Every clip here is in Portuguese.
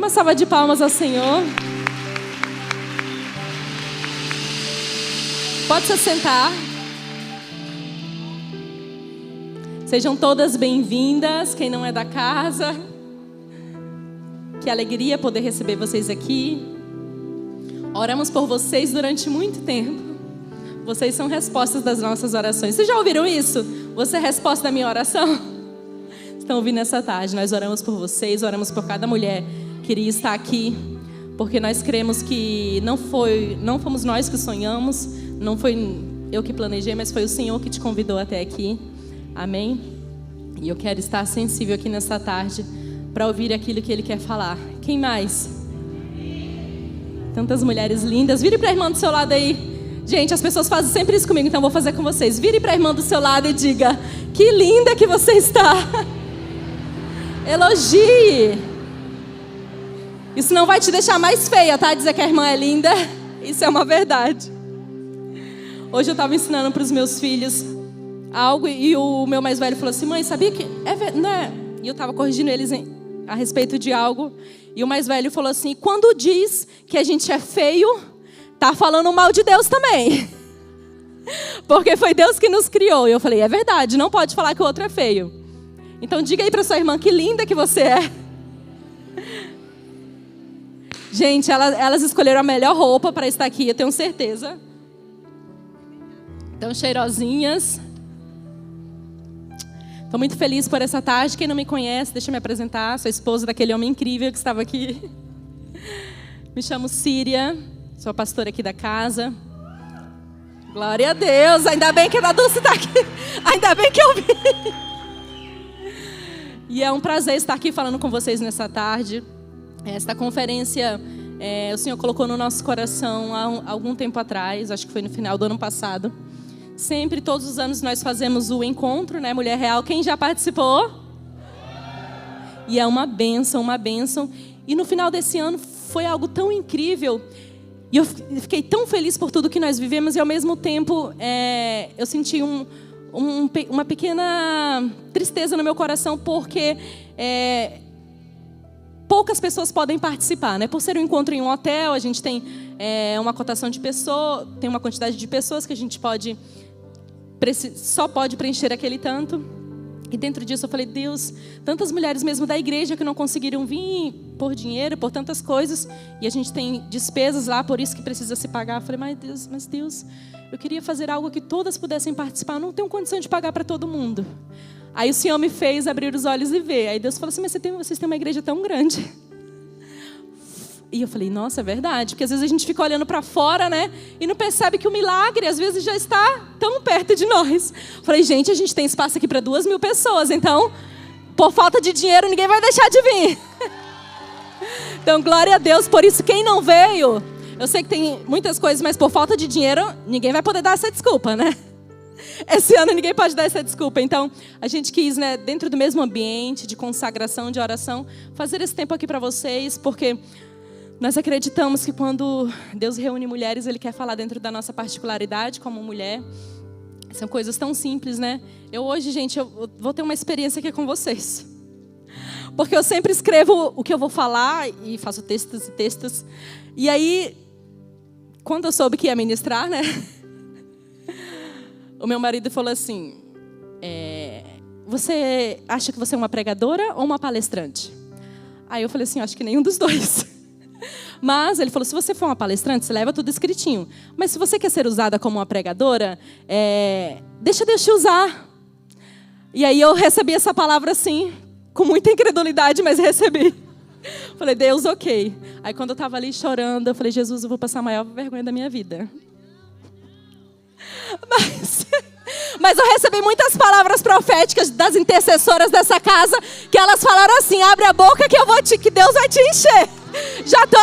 uma salva de palmas ao Senhor. Pode se sentar. Sejam todas bem-vindas, quem não é da casa. Que alegria poder receber vocês aqui. Oramos por vocês durante muito tempo. Vocês são respostas das nossas orações. Vocês já ouviram isso? Você é resposta da minha oração? Estão ouvindo essa tarde? Nós oramos por vocês, oramos por cada mulher que iria estar aqui, porque nós cremos que não fomos nós que sonhamos, não foi eu que planejei, mas foi o Senhor que te convidou até aqui. Amém? E eu quero estar sensível aqui nessa tarde para ouvir aquilo que Ele quer falar. Quem mais? Tantas mulheres lindas. Vire para a irmã do seu lado aí. Gente, as pessoas fazem sempre isso comigo, então eu vou fazer com vocês. Vire para a irmã do seu lado e diga: que linda que você está. Elogie. Isso não vai te deixar mais feia, tá? Dizer que a irmã é linda. Isso é uma verdade. Hoje eu estava ensinando para os meus filhos algo e o meu mais velho falou assim: mãe, sabia que né? E eu estava corrigindo eles a respeito de algo. E o mais velho falou assim: quando diz que a gente é feio, tá falando mal de Deus também. Porque foi Deus que nos criou. E eu falei: é verdade, não pode falar que o outro é feio. Então diga aí para sua irmã que linda que você é. Gente, elas escolheram a melhor roupa para estar aqui, eu tenho certeza. Estão cheirosinhas. Estou muito feliz por essa tarde. Quem não me conhece, deixa eu me apresentar. Sou esposa daquele homem incrível que estava aqui. Me chamo Síria. Sou a pastora aqui da casa. Glória a Deus. Ainda bem que a Dulce está aqui. Ainda bem que eu vi. E é um prazer estar aqui falando com vocês nessa tarde. Esta conferência o Senhor colocou no nosso coração há algum tempo atrás. Acho que foi no final do ano passado. Sempre, todos os anos, nós fazemos o encontro, né? Mulher Real. Quem já participou? E é uma bênção, uma bênção. E no final desse ano foi algo tão incrível. E eu fiquei tão feliz por tudo que nós vivemos. E ao mesmo tempo, eu senti uma pequena tristeza no meu coração. Porque poucas pessoas podem participar, né? Por ser um encontro em um hotel, a gente tem uma cotação de pessoas. Tem uma quantidade de pessoas que a gente só pode preencher aquele tanto. E dentro disso eu falei: Deus, tantas mulheres mesmo da igreja que não conseguiram vir por dinheiro, por tantas coisas, e a gente tem despesas lá, por isso que precisa se pagar. Eu falei: mas Deus, eu queria fazer algo que todas pudessem participar, eu não tenho condição de pagar para todo mundo. Aí o Senhor me fez abrir os olhos e ver. Aí Deus falou assim: mas vocês têm uma igreja tão grande. E eu falei: nossa, é verdade. Porque às vezes a gente fica olhando para fora, né? E não percebe que o milagre às vezes já está tão perto de nós. Eu falei: gente, a gente tem espaço aqui para 2.000 pessoas. Então, por falta de dinheiro, ninguém vai deixar de vir. Então, glória a Deus. Por isso, quem não veio, eu sei que tem muitas coisas, mas por falta de dinheiro, ninguém vai poder dar essa desculpa, né? Esse ano ninguém pode dar essa desculpa. Então, a gente quis, né, dentro do mesmo ambiente de consagração, de oração, fazer esse tempo aqui para vocês, porque nós acreditamos que quando Deus reúne mulheres, Ele quer falar dentro da nossa particularidade como mulher. São coisas tão simples, né? Hoje, gente, eu vou ter uma experiência aqui com vocês. Porque eu sempre escrevo o que eu vou falar e faço textos e textos. E aí, quando eu soube que ia ministrar, né? O meu marido falou assim: você acha que você é uma pregadora ou uma palestrante? Aí eu falei assim: acho que nenhum dos dois. Mas ele falou: se você for uma palestrante, você leva tudo escritinho. Mas se você quer ser usada como uma pregadora, deixa Deus te usar. E aí eu recebi essa palavra assim, com muita incredulidade, mas recebi. Falei: Deus, ok. Aí quando eu estava ali chorando, eu falei: Jesus, eu vou passar a maior vergonha da minha vida. Mas eu recebi muitas palavras proféticas das intercessoras dessa casa, que elas falaram assim: abre a boca que Deus vai te encher. Já estou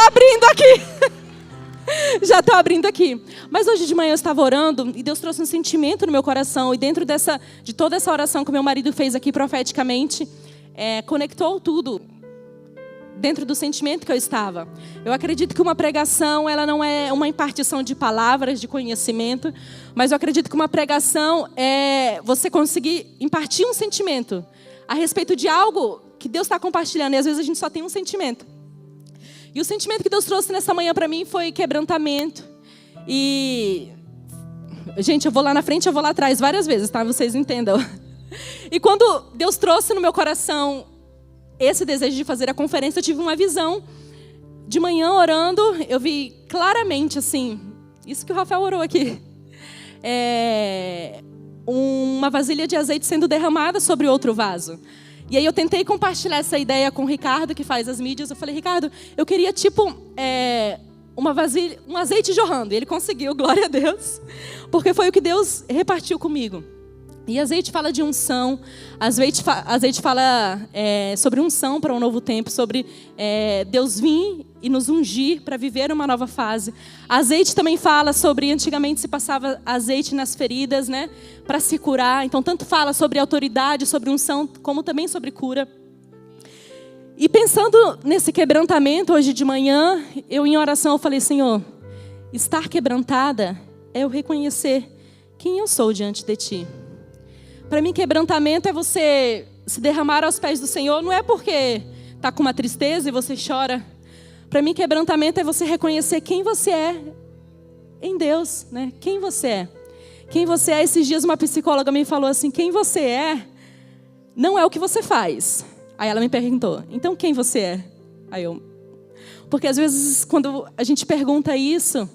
abrindo aqui. Mas hoje de manhã eu estava orando e Deus trouxe um sentimento no meu coração. E dentro de toda essa oração que meu marido fez aqui profeticamente, conectou tudo dentro do sentimento que eu estava. Eu acredito que uma pregação, ela não é uma impartição de palavras, de conhecimento, mas eu acredito que uma pregação é você conseguir impartir um sentimento a respeito de algo que Deus está compartilhando. E às vezes a gente só tem um sentimento. E o sentimento que Deus trouxe nessa manhã para mim foi quebrantamento. E, gente, eu vou lá na frente, eu vou lá atrás várias vezes, tá? Vocês entendam. E quando Deus trouxe no meu coração esse desejo de fazer a conferência, eu tive uma visão. De manhã, orando, eu vi claramente, assim, isso que o Rafael orou aqui. Uma vasilha de azeite sendo derramada sobre outro vaso. E aí eu tentei compartilhar essa ideia com o Ricardo, que faz as mídias. Eu falei, Ricardo, eu queria uma vasilha, um azeite jorrando. E ele conseguiu, glória a Deus. Porque foi o que Deus repartiu comigo. E azeite fala de unção, azeite fala sobre unção para um novo tempo, sobre Deus vir e nos ungir para viver uma nova fase. Azeite também fala sobre, antigamente se passava azeite nas feridas, né, para se curar. Então tanto fala sobre autoridade, sobre unção, como também sobre cura. E pensando nesse quebrantamento hoje de manhã, eu em oração eu falei, Senhor, estar quebrantada é eu reconhecer quem eu sou diante de Ti. Para mim, quebrantamento é você se derramar aos pés do Senhor. Não é porque está com uma tristeza e você chora. Para mim, quebrantamento é você reconhecer quem você é em Deus, né? Quem você é. Quem você é. Esses dias uma psicóloga me falou assim, quem você é não é o que você faz. Aí ela me perguntou, então quem você é? Porque às vezes quando a gente pergunta isso,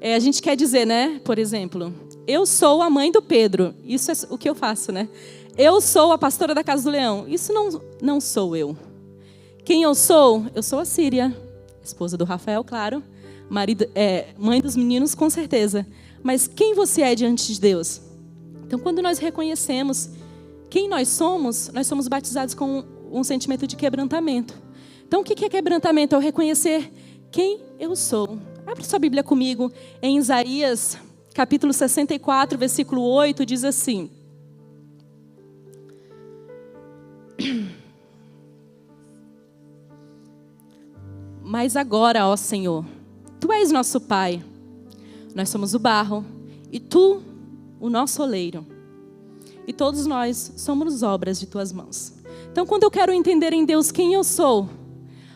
a gente quer dizer, né? Por exemplo, eu sou a mãe do Pedro. Isso é o que eu faço, né? Eu sou a pastora da Casa do Leão. Isso não sou eu. Quem eu sou? Eu sou a Síria, esposa do Rafael, claro. Mãe dos meninos, com certeza. Mas quem você é diante de Deus? Então, quando nós reconhecemos quem nós somos batizados com um sentimento de quebrantamento. Então, o que é quebrantamento? É eu reconhecer quem eu sou. Abre sua Bíblia comigo em Isaías, capítulo 64, versículo 8, diz assim. Mas agora, ó Senhor, Tu és nosso Pai, nós somos o barro, e Tu, o nosso oleiro, e todos nós somos obras de Tuas mãos. Então, quando eu quero entender em Deus quem eu sou,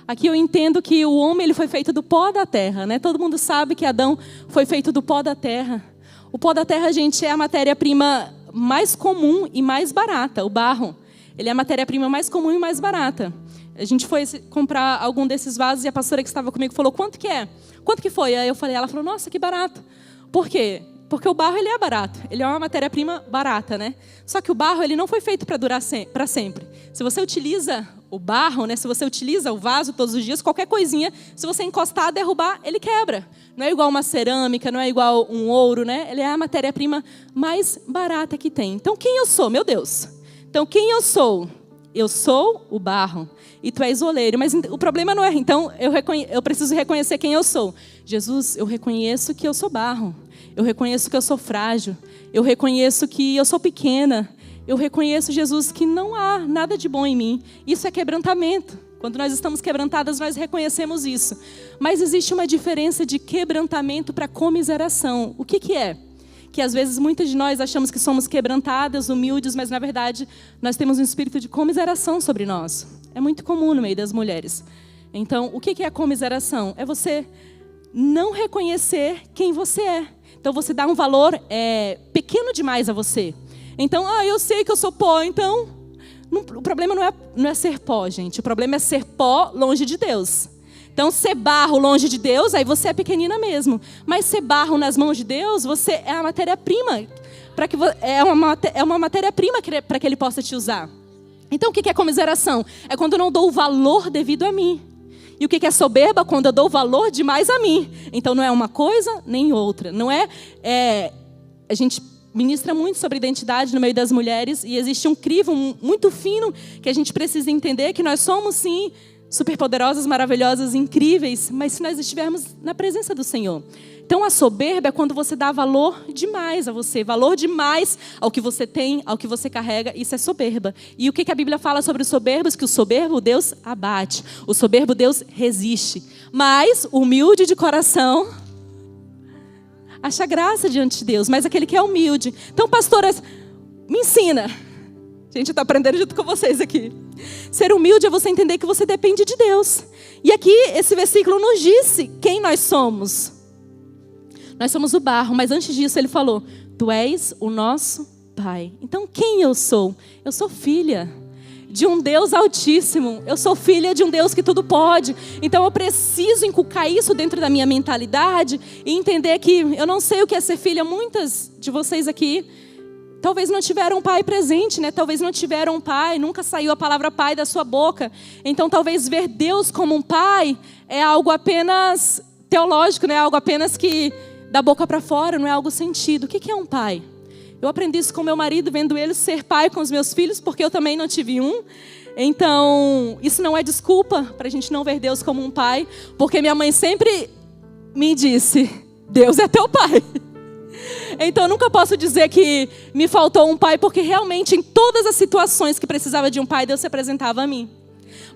aqui eu entendo que o homem ele foi feito do pó da terra, né? Todo mundo sabe que Adão foi feito do pó da terra. O pó da terra, gente, é a matéria-prima mais comum e mais barata. O barro, ele é a matéria-prima mais comum e mais barata. A gente foi comprar algum desses vasos e a pastora que estava comigo falou, quanto que é? Quanto que foi? Aí eu falei, ela falou, nossa, que barato. Por quê? Porque o barro ele é barato, ele é uma matéria-prima barata, né? Só que o barro ele não foi feito para durar para sempre. Se você utiliza o barro, né? Se você utiliza o vaso todos os dias, qualquer coisinha, se você encostar, derrubar, ele quebra. Não é igual uma cerâmica, não é igual um ouro, né? Ele é a matéria-prima mais barata que tem. Então quem eu sou, meu Deus? Então quem eu sou? Eu sou o barro e tu és o oleiro. Mas o problema não é, então eu preciso reconhecer quem eu sou. Jesus, eu reconheço que eu sou barro. Eu reconheço que eu sou frágil. Eu reconheço que eu sou pequena. Eu reconheço, Jesus, que não há nada de bom em mim. Isso é quebrantamento. Quando nós estamos quebrantadas, nós reconhecemos isso. Mas existe uma diferença de quebrantamento para comiseração. O que é? Que às vezes muitas de nós achamos que somos quebrantadas, humildes, mas na verdade nós temos um espírito de comiseração sobre nós. É muito comum no meio das mulheres. Então, o que é a comiseração? É você não reconhecer quem você é. Então você dá um valor pequeno demais a você. Então, eu sei que eu sou pó, então... o problema não é ser pó, gente. O problema é ser pó longe de Deus. Então, ser barro longe de Deus, aí você é pequenina mesmo. Mas ser barro nas mãos de Deus, você é a matéria-prima. É uma matéria-prima para que Ele possa te usar. Então, o que é comiseração? É quando eu não dou o valor devido a mim. E o que é soberba? Quando eu dou valor demais a mim. Então, não é uma coisa nem outra. Não é... A gente ministra muito sobre identidade no meio das mulheres. E existe um crivo muito fino que a gente precisa entender que nós somos, sim, superpoderosas, maravilhosas, incríveis. Mas se nós estivermos na presença do Senhor. Então, a soberba é quando você dá valor demais a você. Valor demais ao que você tem, ao que você carrega. Isso é soberba. E o que a Bíblia fala sobre os soberbos? Que o soberbo Deus abate. O soberbo Deus resiste. Mas o humilde de coração acha graça diante de Deus. Mas aquele que é humilde. Então, pastoras, me ensina. Gente, eu estou aprendendo junto com vocês aqui. Ser humilde é você entender que você depende de Deus. E aqui, esse versículo nos disse quem nós somos. Nós somos o barro, mas antes disso ele falou, tu és o nosso Pai. Então, quem eu sou? Eu sou filha de um Deus altíssimo. Eu sou filha de um Deus que tudo pode. Então, eu preciso inculcar isso dentro da minha mentalidade e entender que eu não sei o que é ser filha. Muitas de vocês aqui talvez não tiveram um pai presente, né? Talvez não tiveram um pai, nunca saiu a palavra pai da sua boca. Então, talvez ver Deus como um pai é algo apenas teológico, né? Algo apenas que da boca para fora, não é algo sentido. O que é um pai? Eu aprendi isso com meu marido, vendo ele ser pai com os meus filhos, porque eu também não tive um. Então, isso não é desculpa para a gente não ver Deus como um pai, porque minha mãe sempre me disse, Deus é teu pai. Então, eu nunca posso dizer que me faltou um pai, porque realmente em todas as situações que precisava de um pai, Deus se apresentava a mim.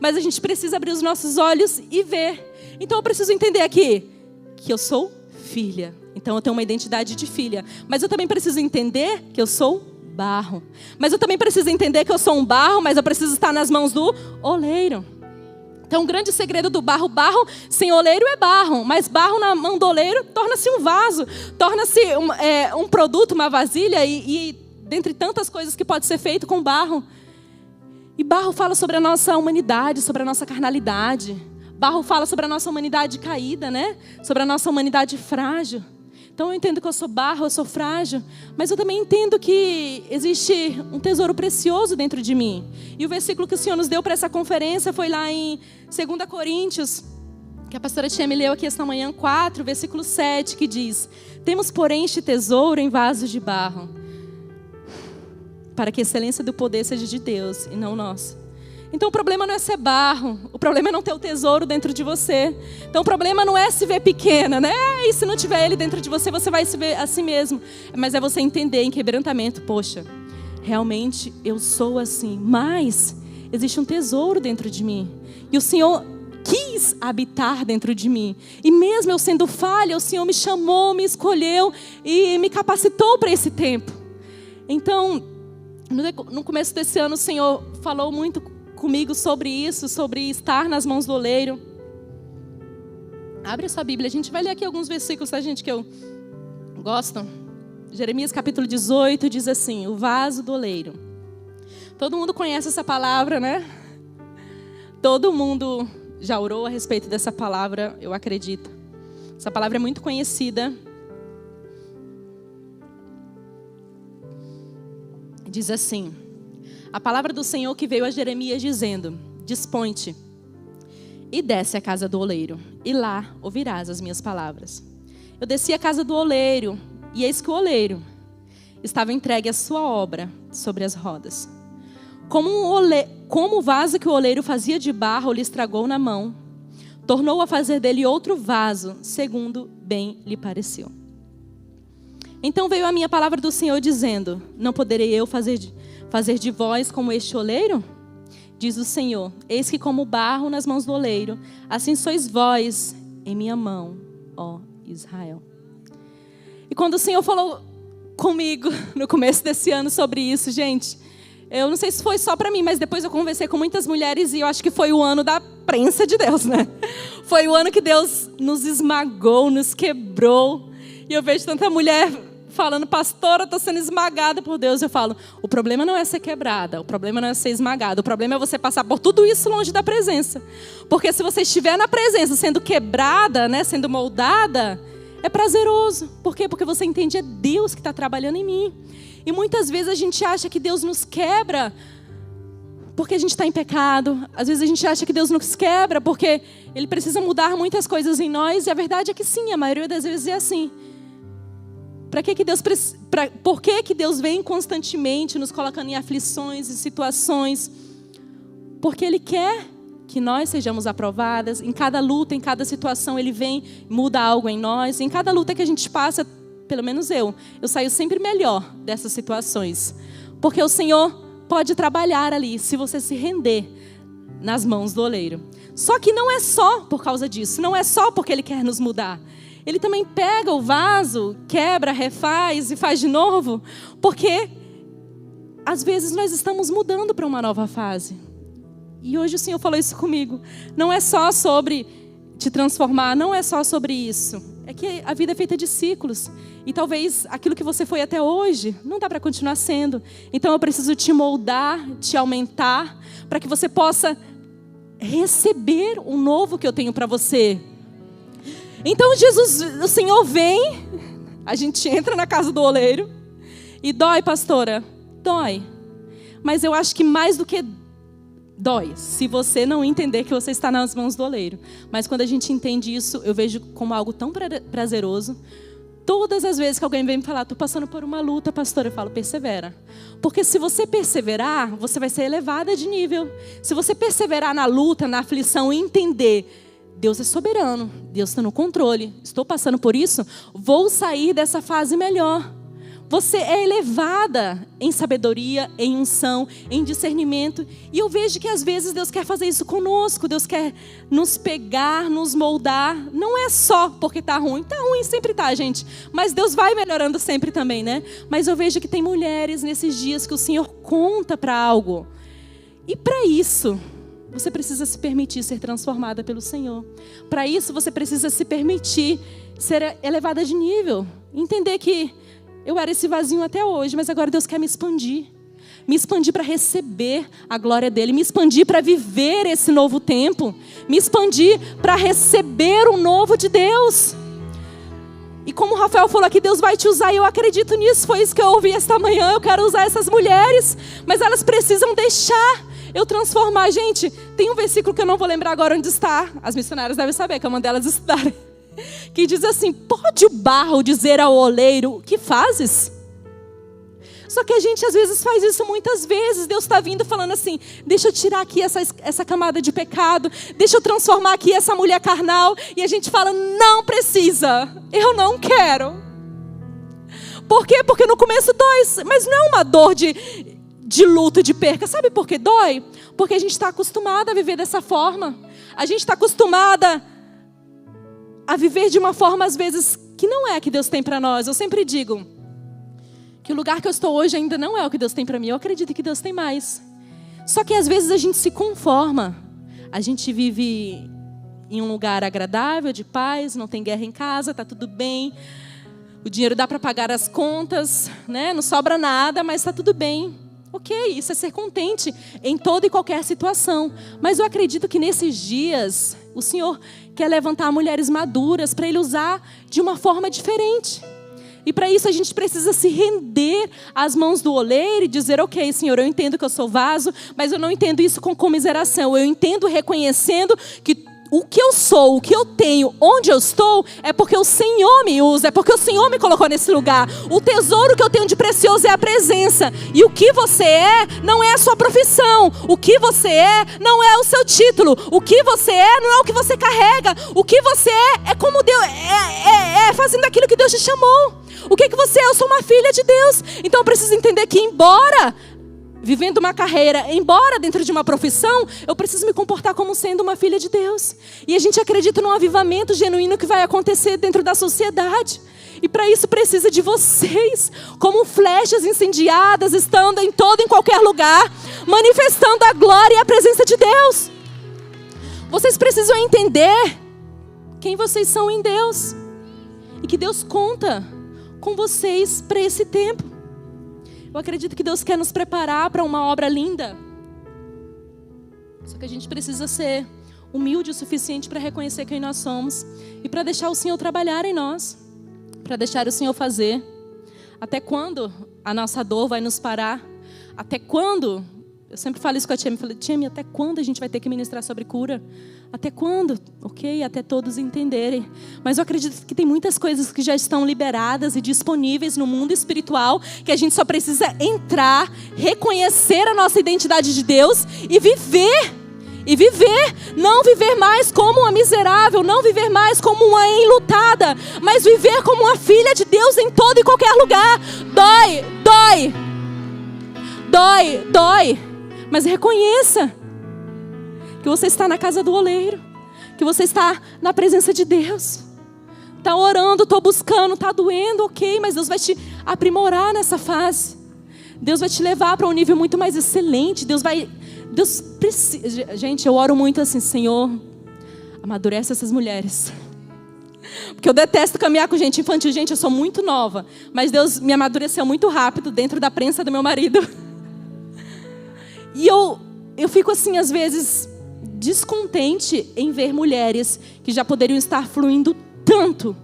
Mas a gente precisa abrir os nossos olhos e ver. Então, eu preciso entender aqui que eu sou filha. Então, eu tenho uma identidade de filha. Mas eu também preciso entender que eu sou barro. Mas eu também preciso entender que eu sou um barro, mas eu preciso estar nas mãos do oleiro. Então, o grande segredo do barro, barro sem oleiro é barro. Mas barro na mão do oleiro torna-se um vaso. Torna-se um produto, uma vasilha. E dentre tantas coisas que pode ser feito com barro. E barro fala sobre a nossa humanidade, sobre a nossa carnalidade. Barro fala sobre a nossa humanidade caída, né? Sobre a nossa humanidade frágil. Então eu entendo que eu sou barro, eu sou frágil, mas eu também entendo que existe um tesouro precioso dentro de mim. E o versículo que o Senhor nos deu para essa conferência foi lá em 2 Coríntios, que a pastora Tia me leu aqui esta manhã, 4, versículo 7, que diz: temos, porém, este tesouro em vasos de barro, para que a excelência do poder seja de Deus e não nossa. Então o problema não é ser barro, o problema é não ter o tesouro dentro de você. Então o problema não é se ver pequena, né? E se não tiver ele dentro de você, você vai se ver assim mesmo. Mas é você entender em quebrantamento, poxa, realmente eu sou assim, mas existe um tesouro dentro de mim. E o Senhor quis habitar dentro de mim. E mesmo eu sendo falha, o Senhor me chamou, me escolheu e me capacitou para esse tempo. Então, no começo desse ano, o Senhor falou muito comigo sobre isso, sobre estar nas mãos do oleiro. Abre a sua Bíblia, a gente vai ler aqui alguns versículos, tá, gente, que eu gosto. Jeremias capítulo 18 diz assim, o vaso do oleiro. Todo mundo conhece essa palavra, né? Todo mundo já orou a respeito dessa palavra, eu acredito. Essa palavra é muito conhecida. Diz assim: a palavra do Senhor que veio a Jeremias dizendo: dispõe-te e desce à casa do oleiro, e lá ouvirás as minhas palavras. Eu desci à casa do oleiro, e eis que o oleiro estava entregue à sua obra sobre as rodas. Como o vaso que o oleiro fazia de barro lhe estragou na mão, tornou a fazer dele outro vaso, segundo bem lhe pareceu. Então veio a minha palavra do Senhor dizendo: não poderei eu fazer de vós como este oleiro? Diz o Senhor: eis que como barro nas mãos do oleiro, assim sois vós em minha mão, ó Israel. E quando o Senhor falou comigo no começo desse ano sobre isso, gente, eu não sei se foi só para mim, mas depois eu conversei com muitas mulheres e eu acho que foi o ano da prensa de Deus, né? Foi o ano que Deus nos esmagou, nos quebrou. E eu vejo tanta mulher falando: pastora, estou sendo esmagada por Deus. Eu falo: o problema não é ser quebrada, o problema não é ser esmagada, o problema é você passar por tudo isso longe da presença. Porque se você estiver na presença sendo quebrada, né, sendo moldada, é prazeroso. Por quê? Porque você entende, é Deus que está trabalhando em mim. E muitas vezes a gente acha que Deus nos quebra porque a gente está em pecado. Às vezes a gente acha que Deus nos quebra porque Ele precisa mudar muitas coisas em nós. E a verdade é que sim, a maioria das vezes é assim. Por que Deus vem constantemente nos colocando em aflições e situações? Porque Ele quer que nós sejamos aprovadas. Em cada luta, em cada situação, Ele vem e muda algo em nós. Em cada luta que a gente passa, pelo menos eu saio sempre melhor dessas situações. Porque o Senhor pode trabalhar ali, se você se render nas mãos do oleiro. Só que não é só por causa disso, não é só porque Ele quer nos mudar. Ele também pega o vaso, quebra, refaz e faz de novo, porque às vezes nós estamos mudando para uma nova fase. E hoje o Senhor falou isso comigo. Não é só sobre te transformar, não é só sobre isso. É que a vida é feita de ciclos. E talvez aquilo que você foi até hoje não dá para continuar sendo. Então eu preciso te moldar, te aumentar, para que você possa receber o novo que eu tenho para você. Então Jesus, o Senhor vem, a gente entra na casa do oleiro e dói, pastora? Dói. Mas eu acho que mais do que dói, se você não entender que você está nas mãos do oleiro. Mas quando a gente entende isso, eu vejo como algo tão prazeroso. Todas as vezes que alguém vem me falar, estou passando por uma luta, pastora, eu falo, persevera. Porque se você perseverar, você vai ser elevada de nível. Se você perseverar na luta, na aflição e entender, Deus é soberano, Deus está no controle. Estou passando por isso, vou sair dessa fase melhor. Você é elevada em sabedoria, em unção, em discernimento. E eu vejo que às vezes Deus quer fazer isso conosco. Deus quer nos pegar, nos moldar. Não é só porque está ruim. Está ruim, sempre está, gente. Mas Deus vai melhorando sempre também, né? Mas eu vejo que tem mulheres nesses dias que o Senhor conta para algo. E para isso, você precisa se permitir ser transformada pelo Senhor. Para isso, você precisa se permitir ser elevada de nível. Entender que eu era esse vazio até hoje, mas agora Deus quer me expandir. Me expandir para receber a glória dEle. Me expandir para viver esse novo tempo. Me expandir para receber o novo de Deus. E como o Rafael falou aqui, Deus vai te usar. E eu acredito nisso. Foi isso que eu ouvi esta manhã. Eu quero usar essas mulheres. Mas elas precisam deixar eu transformar. Gente, tem um versículo que eu não vou lembrar agora onde está. As missionárias devem saber, que eu mandei elas estudarem. Que diz assim: pode o barro dizer ao oleiro, o que fazes? Só que a gente às vezes faz isso muitas vezes. Deus está vindo falando assim: deixa eu tirar aqui essa camada de pecado, deixa eu transformar aqui essa mulher carnal. E a gente fala: não precisa, eu não quero. Por quê? Porque no começo dói, mas não é uma dor de luto, de perca. Sabe por que dói? Porque a gente está acostumada a viver dessa forma. A gente está acostumada a viver de uma forma, às vezes, que não é a que Deus tem para nós. Eu sempre digo que o lugar que eu estou hoje ainda não é o que Deus tem para mim. Eu acredito que Deus tem mais. Só que às vezes a gente se conforma. A gente vive em um lugar agradável, de paz, não tem guerra em casa, está tudo bem. O dinheiro dá para pagar as contas, né? Não sobra nada, mas está tudo bem. Ok, isso é ser contente em toda e qualquer situação. Mas eu acredito que nesses dias o Senhor quer levantar mulheres maduras para Ele usar de uma forma diferente. E para isso a gente precisa se render às mãos do oleiro e dizer: ok, Senhor, eu entendo que eu sou vaso, mas eu não entendo isso com comiseração. Eu entendo reconhecendo que o que eu sou, o que eu tenho, onde eu estou, é porque o Senhor me usa, é porque o Senhor me colocou nesse lugar. O tesouro que eu tenho de precioso é a presença. E o que você é, não é a sua profissão. O que você é, não é o seu título. O que você é, não é o que você carrega. O que você é como Deus, fazendo aquilo que Deus te chamou. O que você é? Eu sou uma filha de Deus. Então eu preciso entender que embora vivendo uma carreira, embora dentro de uma profissão, eu preciso me comportar como sendo uma filha de Deus. E a gente acredita num avivamento genuíno que vai acontecer dentro da sociedade. E para isso precisa de vocês, como flechas incendiadas, estando em todo e em qualquer lugar, manifestando a glória e a presença de Deus. Vocês precisam entender quem vocês são em Deus. E que Deus conta com vocês para esse tempo. Eu acredito que Deus quer nos preparar para uma obra linda. Só que a gente precisa ser humilde o suficiente para reconhecer quem nós somos. E para deixar o Senhor trabalhar em nós. Para deixar o Senhor fazer. Até quando a nossa dor vai nos parar? Até quando? Eu sempre falo isso com a Tia. Eu falei: Tia, até quando a gente vai ter que ministrar sobre cura? Até quando? Ok, até todos entenderem. Mas eu acredito que tem muitas coisas que já estão liberadas e disponíveis no mundo espiritual, que a gente só precisa entrar, reconhecer a nossa identidade de Deus e viver. E viver, não viver mais como uma miserável, não viver mais como uma enlutada, mas viver como uma filha de Deus em todo e qualquer lugar. Dói, dói. Dói, dói. Mas reconheça que você está na casa do oleiro, que você está na presença de Deus. Está orando, estou buscando, está doendo, ok, mas Deus vai te aprimorar nessa fase. Deus vai te levar para um nível muito mais excelente. Deus precisa. Gente, eu oro muito assim, Senhor, amadurece essas mulheres. Porque eu detesto caminhar com gente infantil. Gente, eu sou muito nova. Mas Deus me amadureceu muito rápido dentro da prensa do meu marido. E eu fico assim, às vezes, descontente em ver mulheres que já poderiam estar fluindo tanto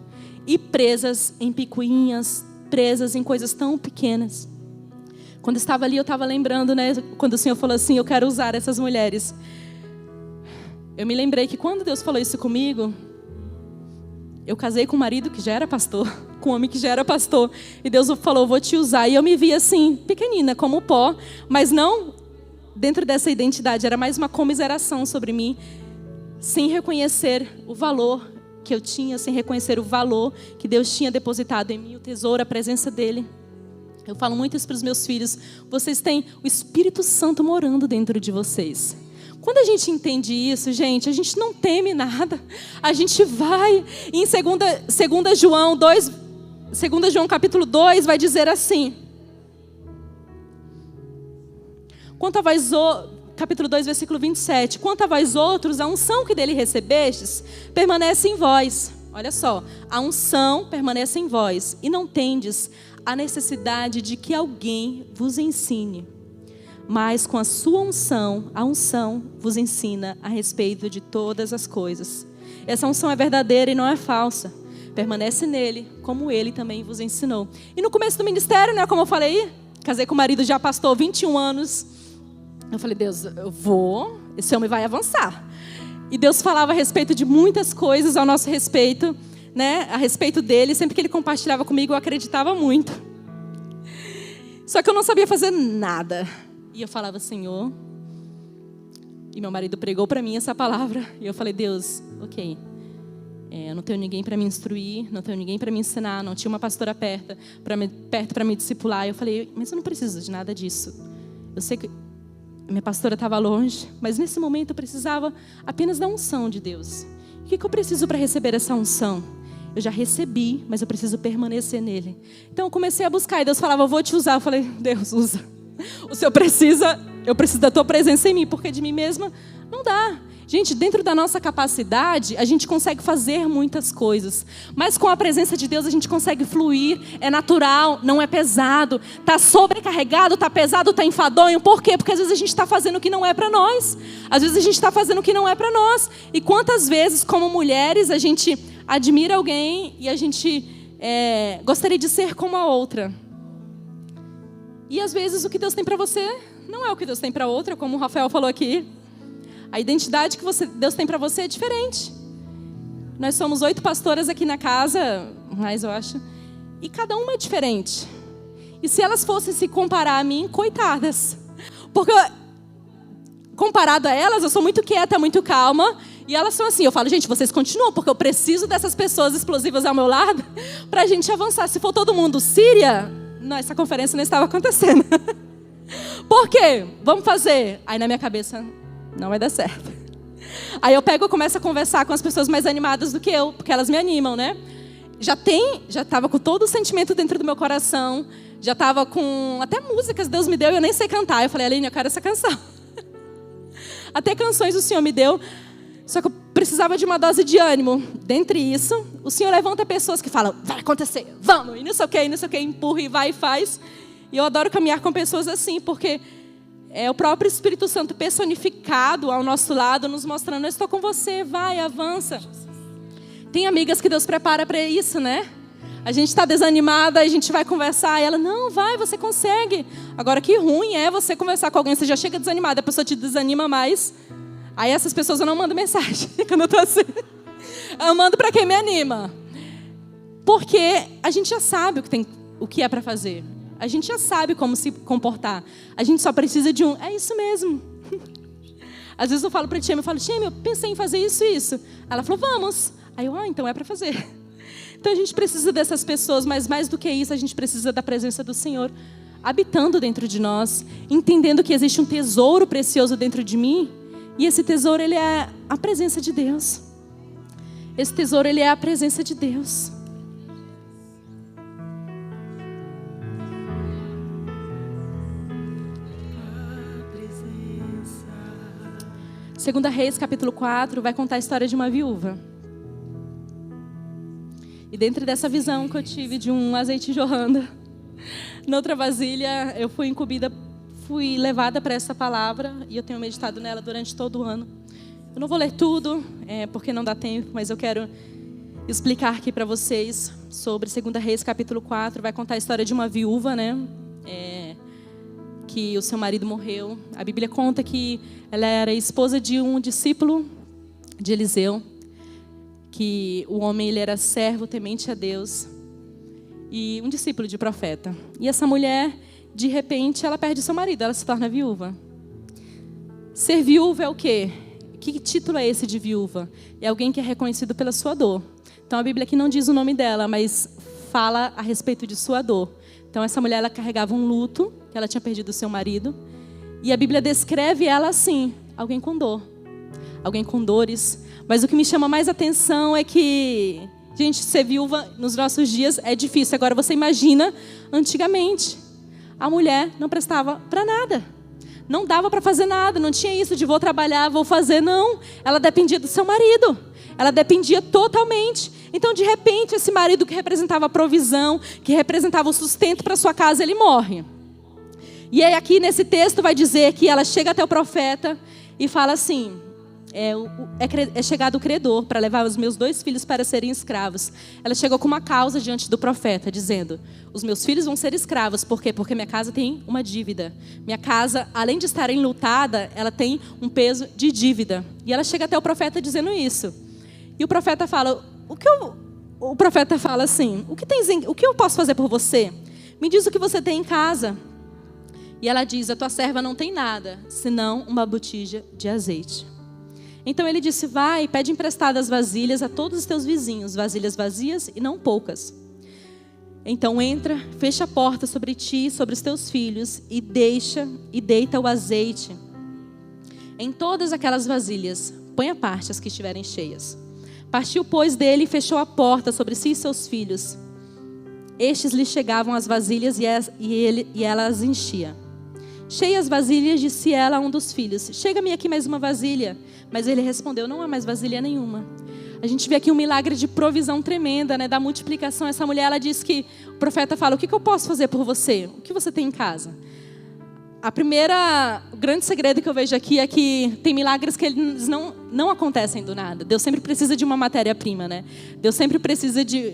e presas em picuinhas, presas em coisas tão pequenas. Quando estava ali, eu estava lembrando, né? Quando o Senhor falou assim, eu quero usar essas mulheres. Eu me lembrei que quando Deus falou isso comigo, eu casei com um marido que já era pastor, com um homem que já era pastor. E Deus falou, vou te usar. E eu me vi assim, pequenina, como pó. Mas não dentro dessa identidade, era mais uma comiseração sobre mim. Sem reconhecer o valor que eu tinha, sem reconhecer o valor que Deus tinha depositado em mim, o tesouro, a presença dEle. Eu falo muito isso para os meus filhos. Vocês têm o Espírito Santo morando dentro de vocês. Quando a gente entende isso, gente, a gente não teme nada. A gente vai. Em 2 João capítulo 2 vai dizer assim. Quanto a vós, capítulo 2, versículo 27. Quanto a vós outros, a unção que dele recebestes permanece em vós. Olha só, a unção permanece em vós. E não tendes a necessidade de que alguém vos ensine. Mas com a sua unção, a unção vos ensina a respeito de todas as coisas. Essa unção é verdadeira e não é falsa. Permanece nele, como ele também vos ensinou. E no começo do ministério, né, como eu falei, casei com o marido já pastor 21 anos. Eu falei, Deus, esse homem vai avançar. E Deus falava a respeito de muitas coisas ao nosso respeito, né, a respeito dele. Sempre que ele compartilhava comigo, eu acreditava muito. Só que eu não sabia fazer nada. E eu falava, Senhor. E meu marido pregou para mim essa palavra. E eu falei, Deus, ok. Eu não tenho ninguém para me instruir, não tenho ninguém para me ensinar, não tinha uma pastora perto para me discipular. E eu falei, mas eu não preciso de nada disso. Eu sei que minha pastora estava longe, mas nesse momento eu precisava apenas da unção de Deus. O que eu preciso para receber essa unção? Eu já recebi, mas eu preciso permanecer nele. Então eu comecei a buscar e Deus falava, eu vou te usar. Eu falei, Deus, usa. O Senhor precisa, eu preciso da tua presença em mim, porque de mim mesma não dá. Gente, dentro da nossa capacidade, a gente consegue fazer muitas coisas. Mas com a presença de Deus a gente consegue fluir. É natural, não é pesado. Está sobrecarregado, está pesado, está enfadonho. Por quê? Porque às vezes a gente está fazendo o que não é para nós. Às vezes a gente está fazendo o que não é para nós. E quantas vezes, como mulheres, a gente admira alguém e a gente gostaria de ser como a outra. E às vezes o que Deus tem para você não é o que Deus tem para outra, como o Rafael falou aqui. A identidade que Deus tem para você é diferente. Nós somos 8 pastoras aqui na casa, mais eu acho, e cada uma é diferente. E se elas fossem se comparar a mim, coitadas. Porque comparado a elas, eu sou muito quieta, muito calma. E elas são assim, eu falo, gente, vocês continuam, porque eu preciso dessas pessoas explosivas ao meu lado para a gente avançar. Se for todo mundo Síria, não, essa conferência não estava acontecendo. Por quê? Vamos fazer. Aí na minha cabeça, não vai dar certo. Aí eu começo a conversar com as pessoas mais animadas do que eu, porque elas me animam, né? Já estava com todo o sentimento dentro do meu coração, já estava com até músicas Deus me deu e eu nem sei cantar. Eu falei, Aline, eu quero essa canção. Até canções o Senhor me deu, só que eu precisava de uma dose de ânimo. Dentre isso, o Senhor levanta pessoas que falam, vai acontecer, vamos, e não sei o que, empurra e vai e faz. E eu adoro caminhar com pessoas assim, porque é o próprio Espírito Santo personificado ao nosso lado, nos mostrando, eu estou com você, vai, avança. Tem amigas que Deus prepara para isso, né? A gente está desanimada, a gente vai conversar, e ela, não, vai, você consegue. Agora, que ruim é você conversar com alguém, você já chega desanimada, a pessoa te desanima mais. Aí essas pessoas eu não mando mensagem, quando eu estou assim. Eu mando para quem me anima. Porque a gente já sabe o que é para fazer. A gente já sabe como se comportar. A gente só precisa de é isso mesmo. Às vezes eu falo para a Tia, eu falo, Tia, eu pensei em fazer isso e isso. Ela falou, vamos. Aí eu, então é para fazer. Então a gente precisa dessas pessoas, mas mais do que isso, a gente precisa da presença do Senhor habitando dentro de nós, entendendo que existe um tesouro precioso dentro de mim, e esse tesouro, ele é a presença de Deus. Esse tesouro, ele é a presença de Deus. 2 Reis, capítulo 4, vai contar a história de uma viúva. E dentro dessa visão que eu tive de um azeite jorrando, noutra vasilha, eu fui levada para essa palavra, e eu tenho meditado nela durante todo o ano. Eu não vou ler tudo, porque não dá tempo, mas eu quero explicar aqui para vocês sobre 2 Reis, capítulo 4. Vai contar a história de uma viúva, né? Que o seu marido morreu. A Bíblia conta que ela era esposa de um discípulo de Eliseu, que o homem ele era servo, temente a Deus, e um discípulo de profeta. E essa mulher, de repente, ela perde seu marido, ela se torna viúva. Ser viúva é o quê? Que título é esse de viúva? É alguém que é reconhecido pela sua dor. Então a Bíblia aqui não diz o nome dela, mas fala a respeito de sua dor. Então essa mulher, ela carregava um luto, que ela tinha perdido o seu marido. E a Bíblia descreve ela assim, alguém com dor, alguém com dores. Mas o que me chama mais atenção é que, gente, ser viúva nos nossos dias é difícil. Agora você imagina, antigamente, a mulher não prestava para nada. Não dava para fazer nada, não tinha isso de vou trabalhar, vou fazer, não. Ela dependia do seu marido. Ela dependia totalmente. Então, de repente, esse marido que representava a provisão, que representava o sustento para sua casa, ele morre. E aí aqui nesse texto vai dizer que ela chega até o profeta e fala assim: é chegado o credor para levar os meus 2 filhos para serem escravos. Ela chegou com uma causa diante do profeta, dizendo: os meus filhos vão ser escravos. Por quê? Porque minha casa tem uma dívida. Minha casa, além de estar enlutada, ela tem um peso de dívida. E ela chega até o profeta dizendo isso. E o profeta fala: o profeta fala assim: o que eu posso fazer por você? Me diz o que você tem em casa. E ela diz: a tua serva não tem nada, senão uma botija de azeite. Então ele disse: vai, pede emprestadas vasilhas a todos os teus vizinhos, vasilhas vazias e não poucas. Então entra, fecha a porta sobre ti e sobre os teus filhos e deita o azeite em todas aquelas vasilhas. Põe à parte as que estiverem cheias. Partiu, pois, dele e fechou a porta sobre si e seus filhos. Estes lhe chegavam as vasilhas e ela as enchia. Cheia as vasilhas, disse ela a um dos filhos: chega-me aqui mais uma vasilha. Mas ele respondeu: não há mais vasilha nenhuma. A gente vê aqui um milagre de provisão tremenda, né? Da multiplicação. Essa mulher, ela diz que o profeta fala: o que eu posso fazer por você? O que você tem em casa? O grande segredo que eu vejo aqui é que tem milagres que eles não acontecem do nada. Deus sempre precisa de uma matéria-prima, né? Deus sempre precisa de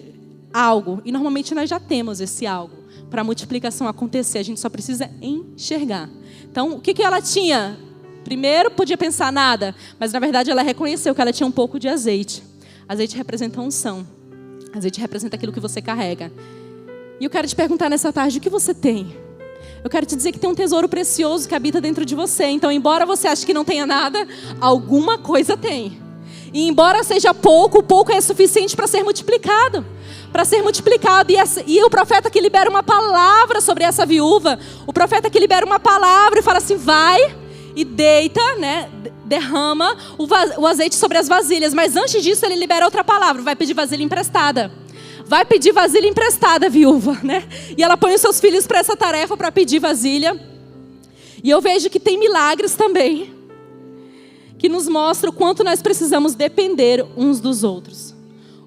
algo. E normalmente nós já temos esse algo para a multiplicação acontecer. A gente só precisa enxergar. Então, o que ela tinha? Primeiro, podia pensar nada, mas na verdade ela reconheceu que ela tinha um pouco de azeite. Azeite representa unção. Azeite representa aquilo que você carrega. E eu quero te perguntar nessa tarde: o que você tem? Eu quero te dizer que tem um tesouro precioso que habita dentro de você. Então, embora você ache que não tenha nada, alguma coisa tem. E embora seja pouco, o pouco é suficiente para ser multiplicado. Para ser multiplicado. E o profeta que libera uma palavra sobre essa viúva, o profeta que libera uma palavra e fala assim: vai e deita, né? Derrama o azeite sobre as vasilhas. Mas antes disso ele libera outra palavra: vai pedir vasilha emprestada. Vai pedir vasilha emprestada, viúva, né? E ela põe os seus filhos para essa tarefa, para pedir vasilha. E eu vejo que tem milagres também, que nos mostram o quanto nós precisamos depender uns dos outros.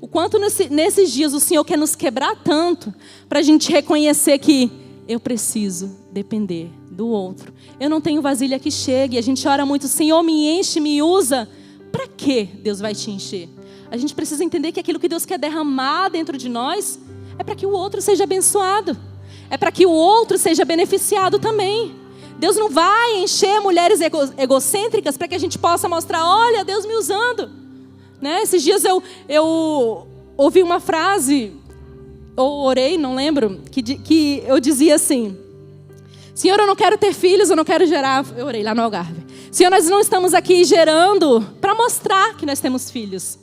O quanto nesses dias o Senhor quer nos quebrar tanto, para a gente reconhecer que eu preciso depender do outro. Eu não tenho vasilha que chegue. A gente ora muito: Senhor, me enche, me usa. Para que Deus vai te encher? A gente precisa entender que aquilo que Deus quer derramar dentro de nós é para que o outro seja abençoado. É para que o outro seja beneficiado também. Deus não vai encher mulheres egocêntricas para que a gente possa mostrar: olha, Deus me usando. Né? Esses dias eu ouvi uma frase, ou orei, não lembro, que eu dizia assim: Senhor, eu não quero ter filhos, eu não quero gerar. Eu orei lá no Algarve. Senhor, nós não estamos aqui gerando para mostrar que nós temos filhos.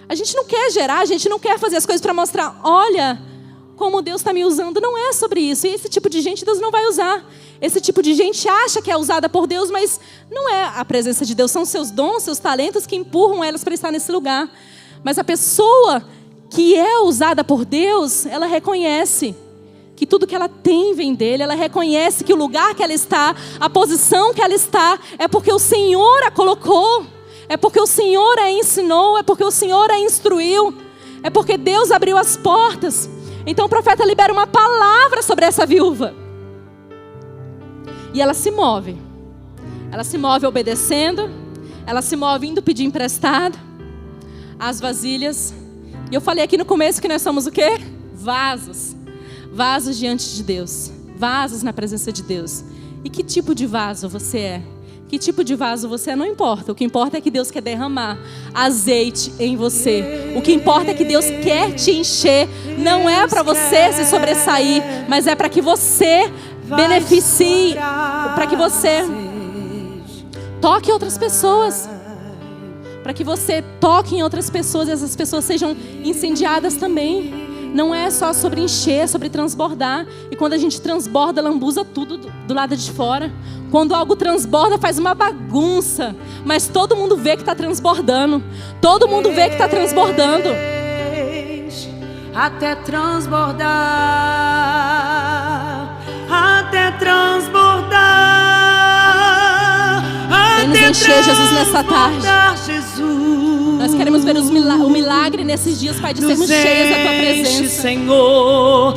A gente não quer gerar, a gente não quer fazer as coisas para mostrar: olha como Deus está me usando. Não é sobre isso. E esse tipo de gente Deus não vai usar. Esse tipo de gente acha que é usada por Deus, mas não é a presença de Deus. São seus dons, seus talentos que empurram elas para estar nesse lugar. Mas a pessoa que é usada por Deus, ela reconhece que tudo que ela tem vem dele. Ela reconhece que o lugar que ela está, a posição que ela está, é porque o Senhor a colocou. é porque o Senhor a ensinou, é porque o Senhor a instruiu, é porque Deus abriu as portas. Então o profeta libera uma palavra sobre essa viúva. E ela se move. Ela se move obedecendo. Ela se move indo pedir emprestado as vasilhas. E eu falei aqui no começo que nós somos o quê? Vasos. Vasos diante de Deus. Vasos na presença de Deus. E que tipo de vaso você é? Que tipo de vaso você é? Não importa. O que importa é que Deus quer derramar azeite em você. O que importa é que Deus quer te encher. Não é para você se sobressair, mas é para que você beneficie, para que você toque outras pessoas. Para que você toque em outras pessoas e essas pessoas sejam incendiadas também. Não é só sobre encher, é sobre transbordar. E quando a gente transborda, lambuza tudo do lado de fora. Quando algo transborda, faz uma bagunça. Mas todo mundo vê que está transbordando. Todo mundo vê que está transbordando. Até transbordar. Até transbordar. Vem nos encher, Jesus, nessa tarde. Nós queremos ver o milagre nesses dias, Pai, de sermos cheias da Tua presença. Senhor,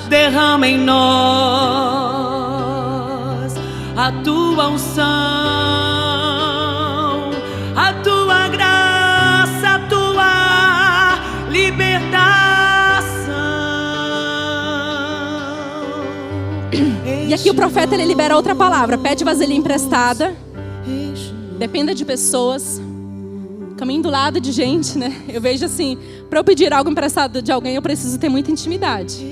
derrama em nós a Tua unção, a Tua graça, a Tua libertação. E aqui o profeta, ele libera outra palavra: pede vasilha emprestada. Dependa de pessoas. Caminho do lado de gente, né? Eu vejo assim, para eu pedir algo emprestado de alguém, eu preciso ter muita intimidade.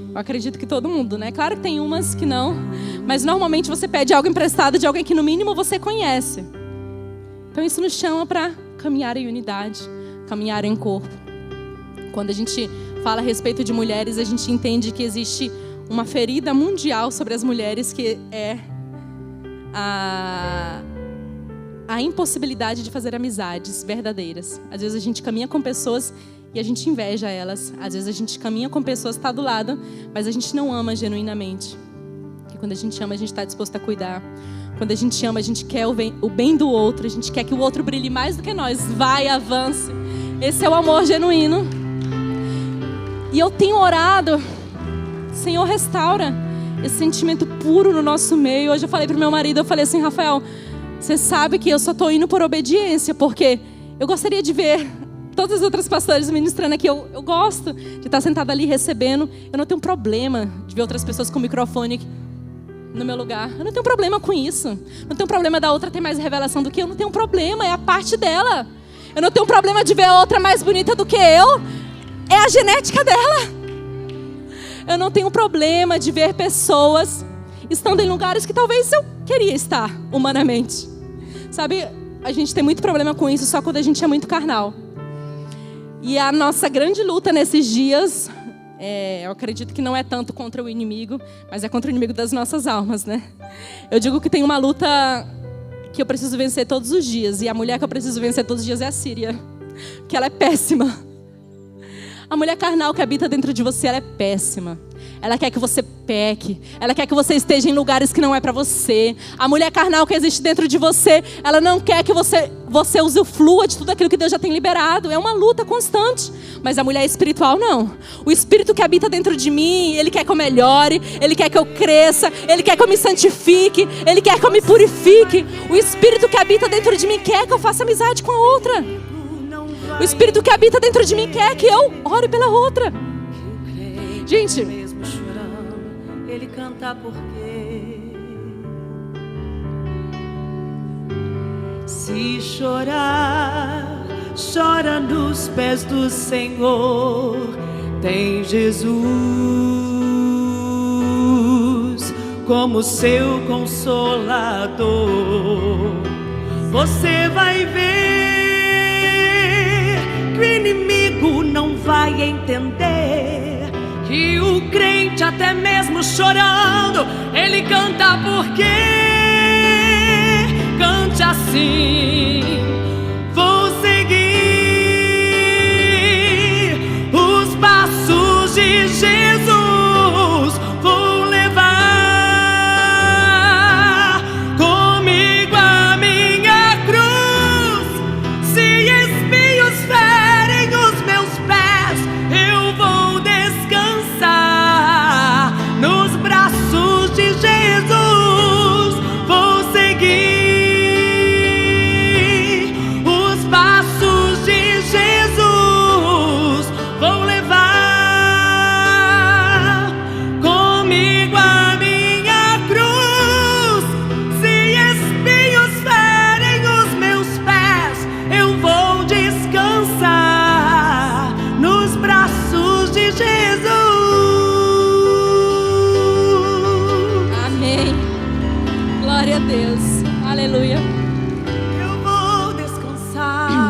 Eu acredito que todo mundo, né? Claro que tem umas que não, mas normalmente você pede algo emprestado de alguém que no mínimo você conhece. Então isso nos chama para caminhar em unidade, caminhar em corpo. Quando a gente fala a respeito de mulheres, a gente entende que existe uma ferida mundial sobre as mulheres, que é a impossibilidade de fazer amizades verdadeiras. Às vezes a gente caminha com pessoas e a gente inveja elas. Às vezes a gente caminha com pessoas que estão do lado, mas a gente não ama genuinamente. Porque quando a gente ama, a gente está disposto a cuidar. Quando a gente ama, a gente quer o bem do outro. A gente quer que o outro brilhe mais do que nós. Vai, avance. Esse é o amor genuíno. E eu tenho orado: Senhor, restaura esse sentimento puro no nosso meio. Hoje eu falei pro meu marido, eu falei assim: Rafael, você sabe que eu só estou indo por obediência, porque eu gostaria de ver todas as outras pastores ministrando aqui. Eu gosto de estar sentada ali recebendo. Eu não tenho problema de ver outras pessoas com microfone no meu lugar. Eu não tenho problema com isso. Não tenho problema da outra ter mais revelação do que eu. Não tenho problema, é a parte dela. Eu não tenho problema de ver a outra mais bonita do que eu. É a genética dela. Eu não tenho problema de ver pessoas estando em lugares que talvez eu queria estar, humanamente. Sabe, a gente tem muito problema com isso só quando a gente é muito carnal. E a nossa grande luta nesses dias, eu acredito que não é tanto contra o inimigo, mas é contra o inimigo das nossas almas, né? Eu digo que tem uma luta que eu preciso vencer todos os dias. E a mulher que eu preciso vencer todos os dias é a Síria. Que ela é péssima. A mulher carnal que habita dentro de você, ela é péssima. Ela quer que você peque. Ela quer que você esteja em lugares que não é para você. A mulher carnal que existe dentro de você, ela não quer que você usufrua de tudo aquilo que Deus já tem liberado. É uma luta constante. Mas a mulher espiritual não. O espírito que habita dentro de mim, ele quer que eu melhore, ele quer que eu cresça, ele quer que eu me santifique, ele quer que eu me purifique. O espírito que habita dentro de mim quer que eu faça amizade com a outra. O espírito que habita dentro de mim quer que eu ore pela outra. Gente, mesmo chorando, ele canta porque se chorar, chora nos pés do Senhor. Tem Jesus como seu consolador. Você vai ver que o inimigo não vai entender que o crente, até mesmo chorando, ele canta porque cante assim: vou seguir os passos de Jesus, vou levar com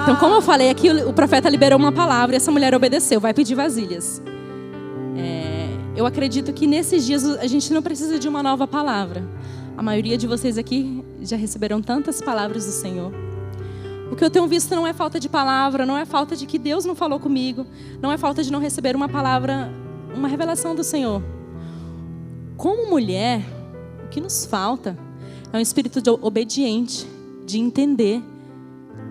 Então, como eu falei aqui, o profeta liberou uma palavra e essa mulher obedeceu, vai pedir vasilhas. Eu acredito que nesses dias a gente não precisa de uma nova palavra. A maioria de vocês aqui já receberam tantas palavras do Senhor. O que eu tenho visto não é falta de palavra, não é falta de que Deus não falou comigo, não é falta de não receber uma palavra, uma revelação do Senhor. Como mulher, o que nos falta é um espírito obediente, de entender.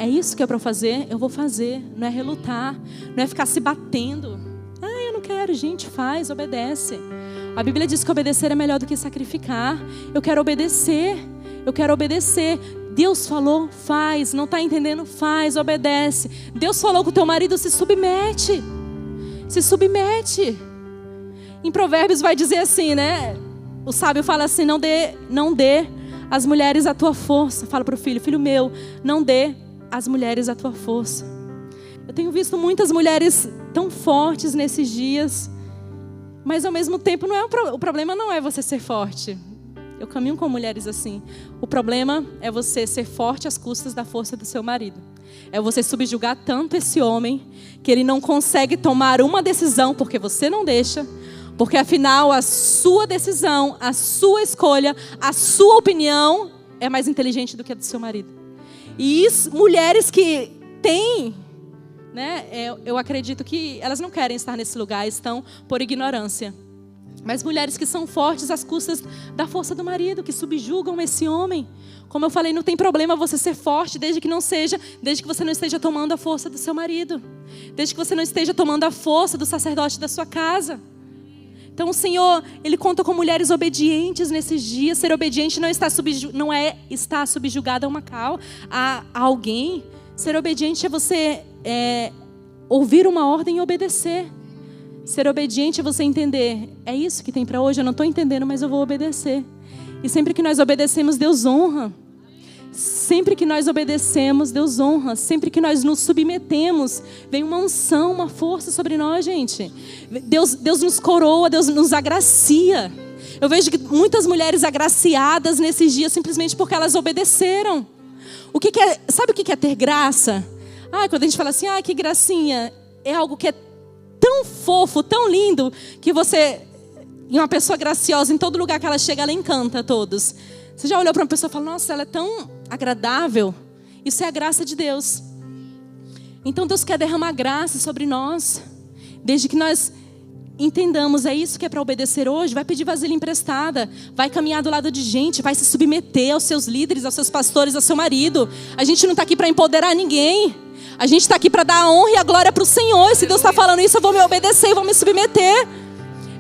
É isso que é para fazer, eu vou fazer. Não é relutar, não é ficar se batendo. Eu não quero, gente, faz, obedece. A Bíblia diz que obedecer é melhor do que sacrificar. Eu quero obedecer, eu quero obedecer. Deus falou, faz. Não está entendendo, faz, obedece. Deus falou com o teu marido, se submete. Se submete. Em Provérbios vai dizer assim, né? O sábio fala assim, não dê às mulheres a tua força. Fala para o filho, filho meu, não dê às mulheres a tua força. Eu tenho visto muitas mulheres tão fortes nesses dias, mas ao mesmo tempo o problema não é você ser forte. Eu caminho com mulheres assim. O problema é você ser forte às custas da força do seu marido. É você subjugar tanto esse homem que ele não consegue tomar uma decisão porque você não deixa. Porque afinal a sua decisão, a sua escolha, a sua opinião é mais inteligente do que a do seu marido. E isso, mulheres que têm, né, eu acredito que elas não querem estar nesse lugar, estão por ignorância. Mas mulheres que são fortes às custas da força do marido, que subjugam esse homem. Como eu falei, não tem problema você ser forte desde que você não esteja tomando a força do seu marido. Desde que você não esteja tomando a força do sacerdote da sua casa. Então o Senhor, Ele conta com mulheres obedientes nesses dias. Ser obediente não é estar subjugada a alguém. Ser obediente é você ouvir uma ordem e obedecer. Ser obediente é você entender, é isso que tem para hoje, eu não estou entendendo, mas eu vou obedecer. E sempre que nós obedecemos, Deus honra. Sempre que nós obedecemos, Deus honra. Sempre que nós nos submetemos, vem uma unção, uma força sobre nós, gente. Deus nos coroa, Deus nos agracia. Eu vejo que muitas mulheres agraciadas nesses dias simplesmente porque elas obedeceram. Sabe o que é ter graça? Quando a gente fala assim, que gracinha, é algo que é tão fofo, tão lindo, que e uma pessoa graciosa, em todo lugar que ela chega, ela encanta a todos. Você já olhou para uma pessoa e falou, nossa, ela é tão agradável? Isso é a graça de Deus. Então Deus quer derramar graça sobre nós. Desde que nós entendamos, é isso que é para obedecer hoje. Vai pedir vasilha emprestada, vai caminhar do lado de gente, vai se submeter aos seus líderes, aos seus pastores, ao seu marido. A gente não está aqui para empoderar ninguém. A gente está aqui para dar a honra e a glória para o Senhor. E se Deus está falando isso, eu vou me obedecer e vou me submeter.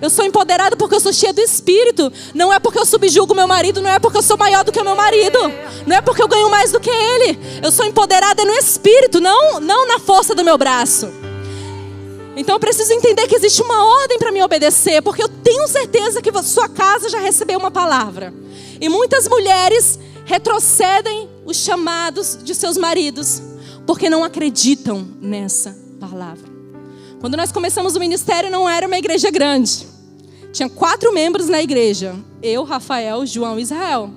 Eu sou empoderada porque eu sou cheia do Espírito. Não é porque eu subjugo meu marido, não é porque eu sou maior do que o meu marido, não é porque eu ganho mais do que ele. Eu sou empoderada no Espírito, não na força do meu braço. Então eu preciso entender que existe uma ordem para me obedecer, porque eu tenho certeza que sua casa já recebeu uma palavra. E muitas mulheres retrocedem os chamados de seus maridos porque não acreditam nessa palavra. Quando nós começamos o ministério, não era uma igreja grande. Tinha 4 membros na igreja. Eu, Rafael, João e Israel.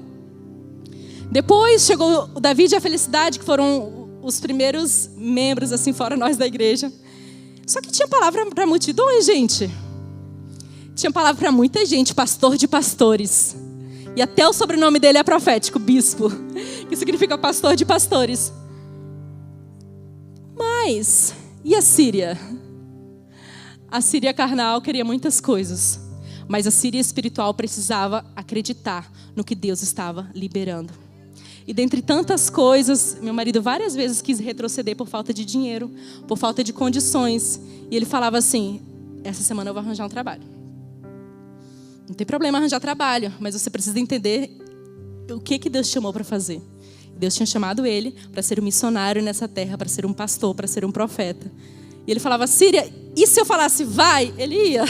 Depois chegou o David e a Felicidade, que foram os primeiros membros, assim, fora nós da igreja. Só que tinha palavra para multidões, gente. Tinha palavra para muita gente, pastor de pastores. E até o sobrenome dele é profético, bispo. Que significa pastor de pastores. Mas, e a Síria? A Síria carnal queria muitas coisas, mas a Síria espiritual precisava acreditar no que Deus estava liberando. E dentre tantas coisas, meu marido várias vezes quis retroceder por falta de dinheiro, por falta de condições. E ele falava assim, essa semana eu vou arranjar um trabalho. Não tem problema arranjar trabalho, mas você precisa entender o que Deus chamou para fazer. Deus tinha chamado ele para ser um missionário nessa terra, para ser um pastor, para ser um profeta. E ele falava, Síria, e se eu falasse vai? Ele ia.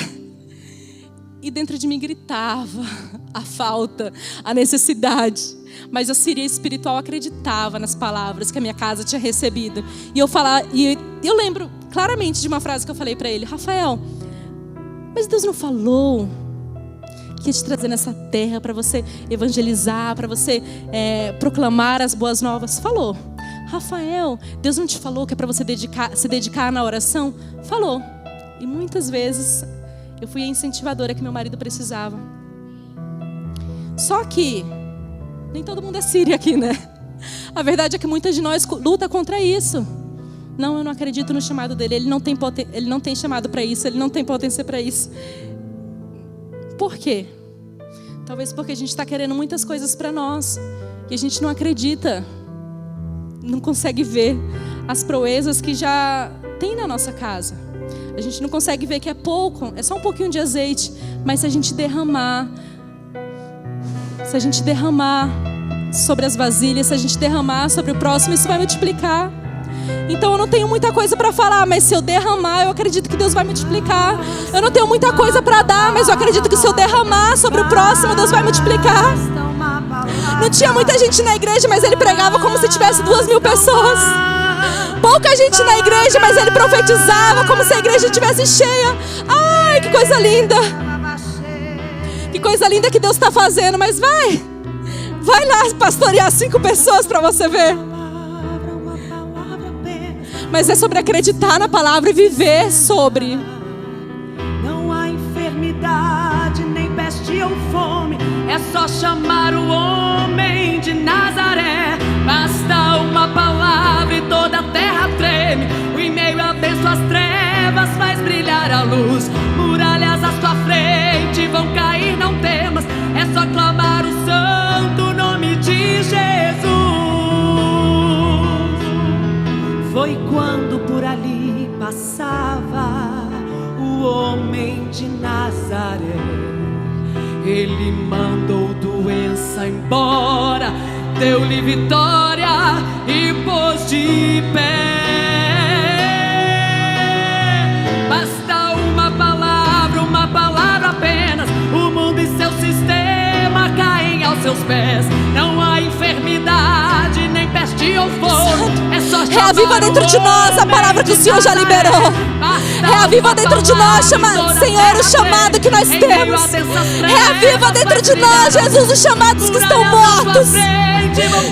E dentro de mim gritava a falta, a necessidade. Mas a Síria espiritual acreditava nas palavras que a minha casa tinha recebido. E eu lembro claramente de uma frase que eu falei para ele, Rafael, mas Deus não falou que ia te trazer nessa terra para você evangelizar, para você proclamar as boas novas? Falou. Rafael, Deus não te falou que é para você se dedicar na oração? Falou. E muitas vezes eu fui a incentivadora que meu marido precisava. Só que nem todo mundo é sírio aqui, né? A verdade é que muitas de nós luta contra isso. Não, eu não acredito no chamado dele. Ele não tem chamado para isso. Ele não tem potência para isso. Por quê? Talvez porque a gente está querendo muitas coisas para nós e a gente não acredita, não consegue ver as proezas que já tem na nossa casa. A gente não consegue ver que é pouco, é só um pouquinho de azeite, mas se a gente derramar sobre as vasilhas, se a gente derramar sobre o próximo, isso vai multiplicar. Então eu não tenho muita coisa para falar, mas se eu derramar, eu acredito que Deus vai multiplicar. Eu não tenho muita coisa para dar, mas eu acredito que se eu derramar sobre o próximo, Deus vai multiplicar. Não tinha muita gente na igreja, mas ele pregava como se tivesse 2.000 pessoas. Pouca gente na igreja, mas ele profetizava como se a igreja estivesse cheia. Ai, que coisa linda! Que coisa linda que Deus está fazendo, mas vai lá pastorear 5 pessoas para você ver. Mas é sobre acreditar na palavra e viver sobre. Não há enfermidade, nem peste ou fome, é só chamar o homem de Nazaré. Basta uma palavra e toda a terra treme. O em meio a denso as trevas faz brilhar a luz. Muralhas à sua frente vão cair, não temas. É só clamar o santo nome de Jesus. Foi quando por ali passava o homem de Nazaré. Ele mandou doença embora, deu-lhe vitória e pôs de pé. Basta uma palavra apenas, o mundo e seu sistema caem aos seus pés. Não há enfermidade, nem peste ou fome, é só chamar. Reaviva dentro de nós a palavra que o Senhor já liberou. Reaviva dentro de nós, Senhor, o chamado que nós temos. Reaviva dentro de nós, Jesus, os chamados que estão mortos.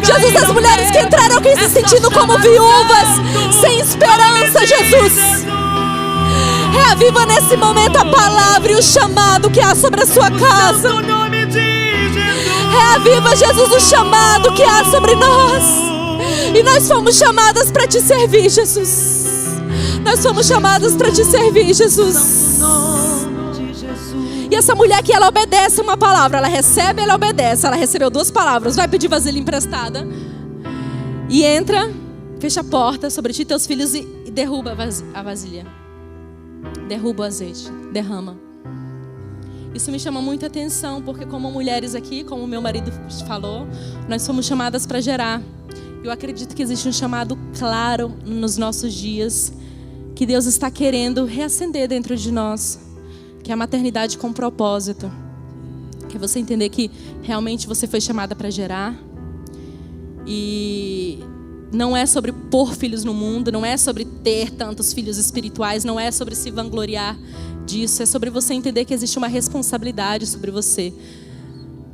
Jesus, as mulheres que entraram aqui se sentindo como viúvas, sem esperança, Jesus. Reaviva nesse momento a palavra e o chamado que há sobre a sua casa. Reaviva, Jesus, o chamado que há sobre nós. E nós fomos chamadas para te servir, Jesus. Nós fomos chamadas para te servir, Jesus. E essa mulher que ela obedece uma palavra, ela recebe, ela obedece. Ela recebeu 2 palavras, vai pedir vasilha emprestada. E entra, fecha a porta sobre ti e teus filhos e derruba a vasilha. Derruba o azeite, derrama. Isso me chama muita atenção, porque como mulheres aqui, como meu marido falou, nós somos chamadas para gerar. Eu acredito que existe um chamado claro nos nossos dias, que Deus está querendo reacender dentro de nós, que é a maternidade com propósito. Que é você entender que realmente você foi chamada para gerar. E não é sobre pôr filhos no mundo, não é sobre ter tantos filhos espirituais, não é sobre se vangloriar disso, é sobre você entender que existe uma responsabilidade sobre você.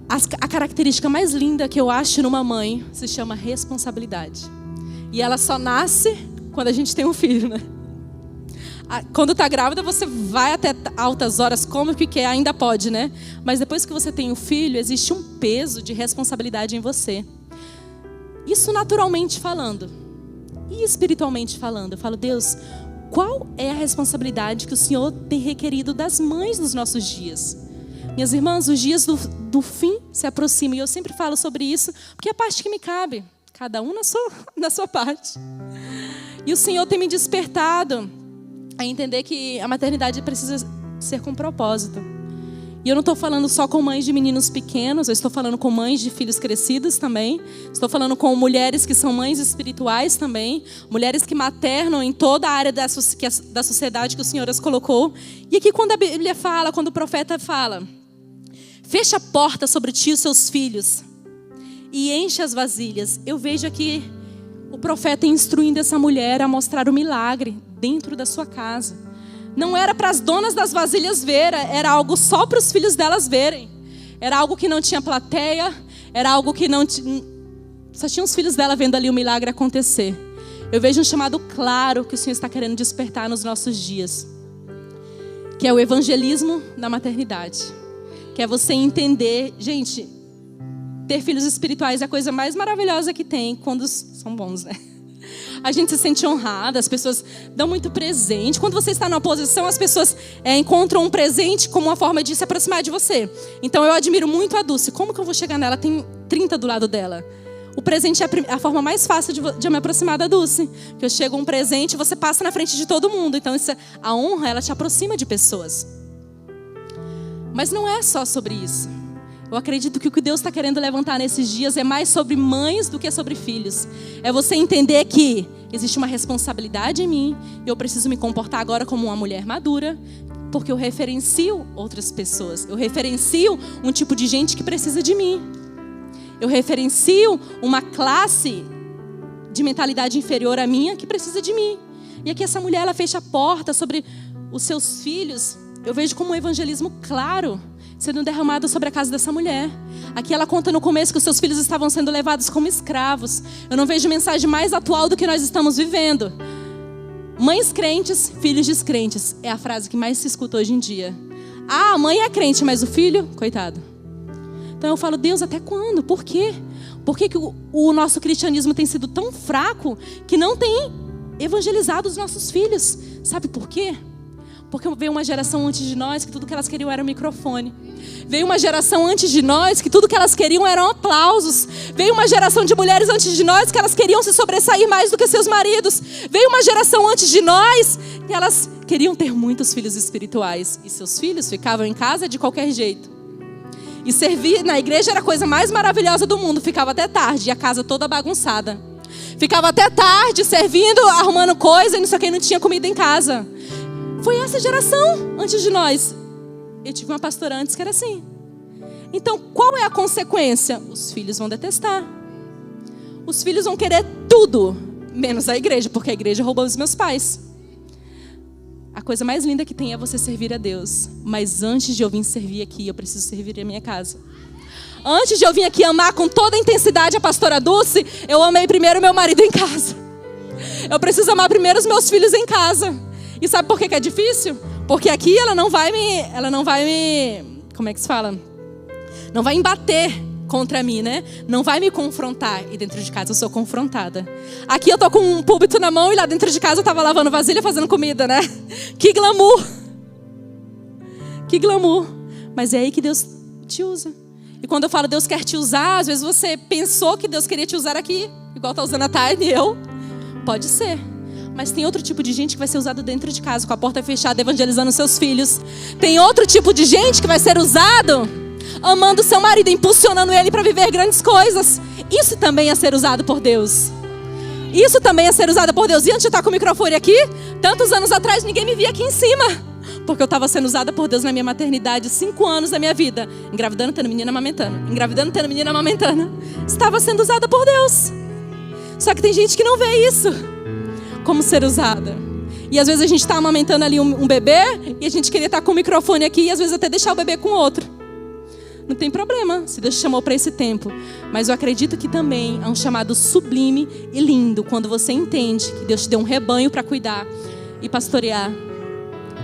A característica mais linda que eu acho numa mãe se chama responsabilidade. E ela só nasce quando a gente tem um filho, né? Quando está grávida, você vai até altas horas, como que quer, ainda pode, né? Mas depois que você tem um filho, existe um peso de responsabilidade em você. Isso naturalmente falando. E espiritualmente falando. Eu falo, Deus, qual é a responsabilidade que o Senhor tem requerido das mães nos nossos dias? Minhas irmãs, os dias do fim se aproximam. E eu sempre falo sobre isso, porque é a parte que me cabe. Cada um na sua parte. E o Senhor tem me despertado a entender que a maternidade precisa ser com propósito. E eu não estou falando só com mães de meninos pequenos, eu estou falando com mães de filhos crescidos também. Estou falando com mulheres que são mães espirituais também. Mulheres que maternam em toda a área da sociedade que o Senhor as colocou. E aqui quando a Bíblia fala, quando o profeta fala, fecha a porta sobre ti e os seus filhos e enche as vasilhas. Eu vejo aqui o profeta instruindo essa mulher a mostrar o milagre dentro da sua casa. Não era para as donas das vasilhas verem, era algo só para os filhos delas verem. Era algo que não tinha plateia, era algo que não Só tinha os filhos dela vendo ali o milagre acontecer. Eu vejo um chamado claro que o Senhor está querendo despertar nos nossos dias. Que é o evangelismo da maternidade. Que é você entender... Gente, ter filhos espirituais é a coisa mais maravilhosa que tem quando são bons, né? A gente se sente honrada, as pessoas dão muito presente. Quando você está numa posição, as pessoas encontram um presente como uma forma de se aproximar de você. Então eu admiro muito a Dulce. Como que eu vou chegar nela? Tem 30 do lado dela. O presente é a forma mais fácil de eu me aproximar da Dulce. Que eu chego um presente e você passa na frente de todo mundo. Então a honra, ela te aproxima de pessoas. Mas não é só sobre isso. Eu acredito que o que Deus está querendo levantar nesses dias é mais sobre mães do que sobre filhos. É você entender que existe uma responsabilidade em mim e eu preciso me comportar agora como uma mulher madura, porque eu referencio outras pessoas. Eu referencio um tipo de gente que precisa de mim. Eu referencio uma classe de mentalidade inferior à minha que precisa de mim. E aqui essa mulher, ela fecha a porta sobre os seus filhos. Eu vejo como um evangelismo claro sendo derramado sobre a casa dessa mulher. Aqui ela conta no começo que os seus filhos estavam sendo levados como escravos. Eu não vejo mensagem mais atual do que nós estamos vivendo. Mães crentes, filhos descrentes. É a frase que mais se escuta hoje em dia. Ah, a mãe é crente, mas o filho, coitado. Então eu falo, Deus, até quando? Por quê? Por que o nosso cristianismo tem sido tão fraco que não tem evangelizado os nossos filhos? Sabe por quê? Porque veio uma geração antes de nós que tudo que elas queriam era um microfone. Veio uma geração antes de nós que tudo que elas queriam eram aplausos. Veio uma geração de mulheres antes de nós que elas queriam se sobressair mais do que seus maridos. Veio uma geração antes de nós que elas queriam ter muitos filhos espirituais. E seus filhos ficavam em casa de qualquer jeito. E servir na igreja era a coisa mais maravilhosa do mundo. Ficava até tarde e a casa toda bagunçada. Ficava até tarde servindo, arrumando coisa e não sei o que, não tinha comida em casa. Foi essa geração antes de nós. Eu tive uma pastora antes que era assim. Então, qual é a consequência? Os filhos vão detestar. Os filhos vão querer tudo, menos a igreja, porque a igreja roubou os meus pais. A coisa mais linda que tem é você servir a Deus. Mas antes de eu vir servir aqui, eu preciso servir a minha casa. Antes de eu vir aqui amar com toda a intensidade a pastora Dulce, eu amei primeiro meu marido em casa. Eu preciso amar primeiro os meus filhos em casa. E sabe por que é difícil? Porque aqui ela não vai me, como é que se fala? Não vai embater contra mim, né? Não vai me confrontar. E dentro de casa eu sou confrontada. Aqui eu tô com um púlpito na mão e lá dentro de casa eu tava lavando vasilha, fazendo comida, né? Que glamour! Que glamour! Mas é aí que Deus te usa. E quando eu falo Deus quer te usar, às vezes você pensou que Deus queria te usar aqui, igual tá usando a Tiny e eu. Pode ser. Mas tem outro tipo de gente que vai ser usado dentro de casa, com a porta fechada, evangelizando seus filhos. Tem outro tipo de gente que vai ser usado amando seu marido, impulsionando ele para viver grandes coisas. Isso também é ser usado por Deus. Isso também é ser usado por Deus. E antes de estar com o microfone aqui, tantos anos atrás, ninguém me via aqui em cima. Porque eu estava sendo usada por Deus na minha maternidade, 5 anos da minha vida. Engravidando, tendo menina, amamentando. Engravidando, tendo menina, amamentando. Estava sendo usada por Deus. Só que tem gente que não vê isso como ser usada. E às vezes a gente está amamentando ali um bebê e a gente queria estar com o microfone aqui e às vezes até deixar o bebê com outro. Não tem problema se Deus te chamou para esse tempo. Mas eu acredito que também é um chamado sublime e lindo quando você entende que Deus te deu um rebanho para cuidar e pastorear.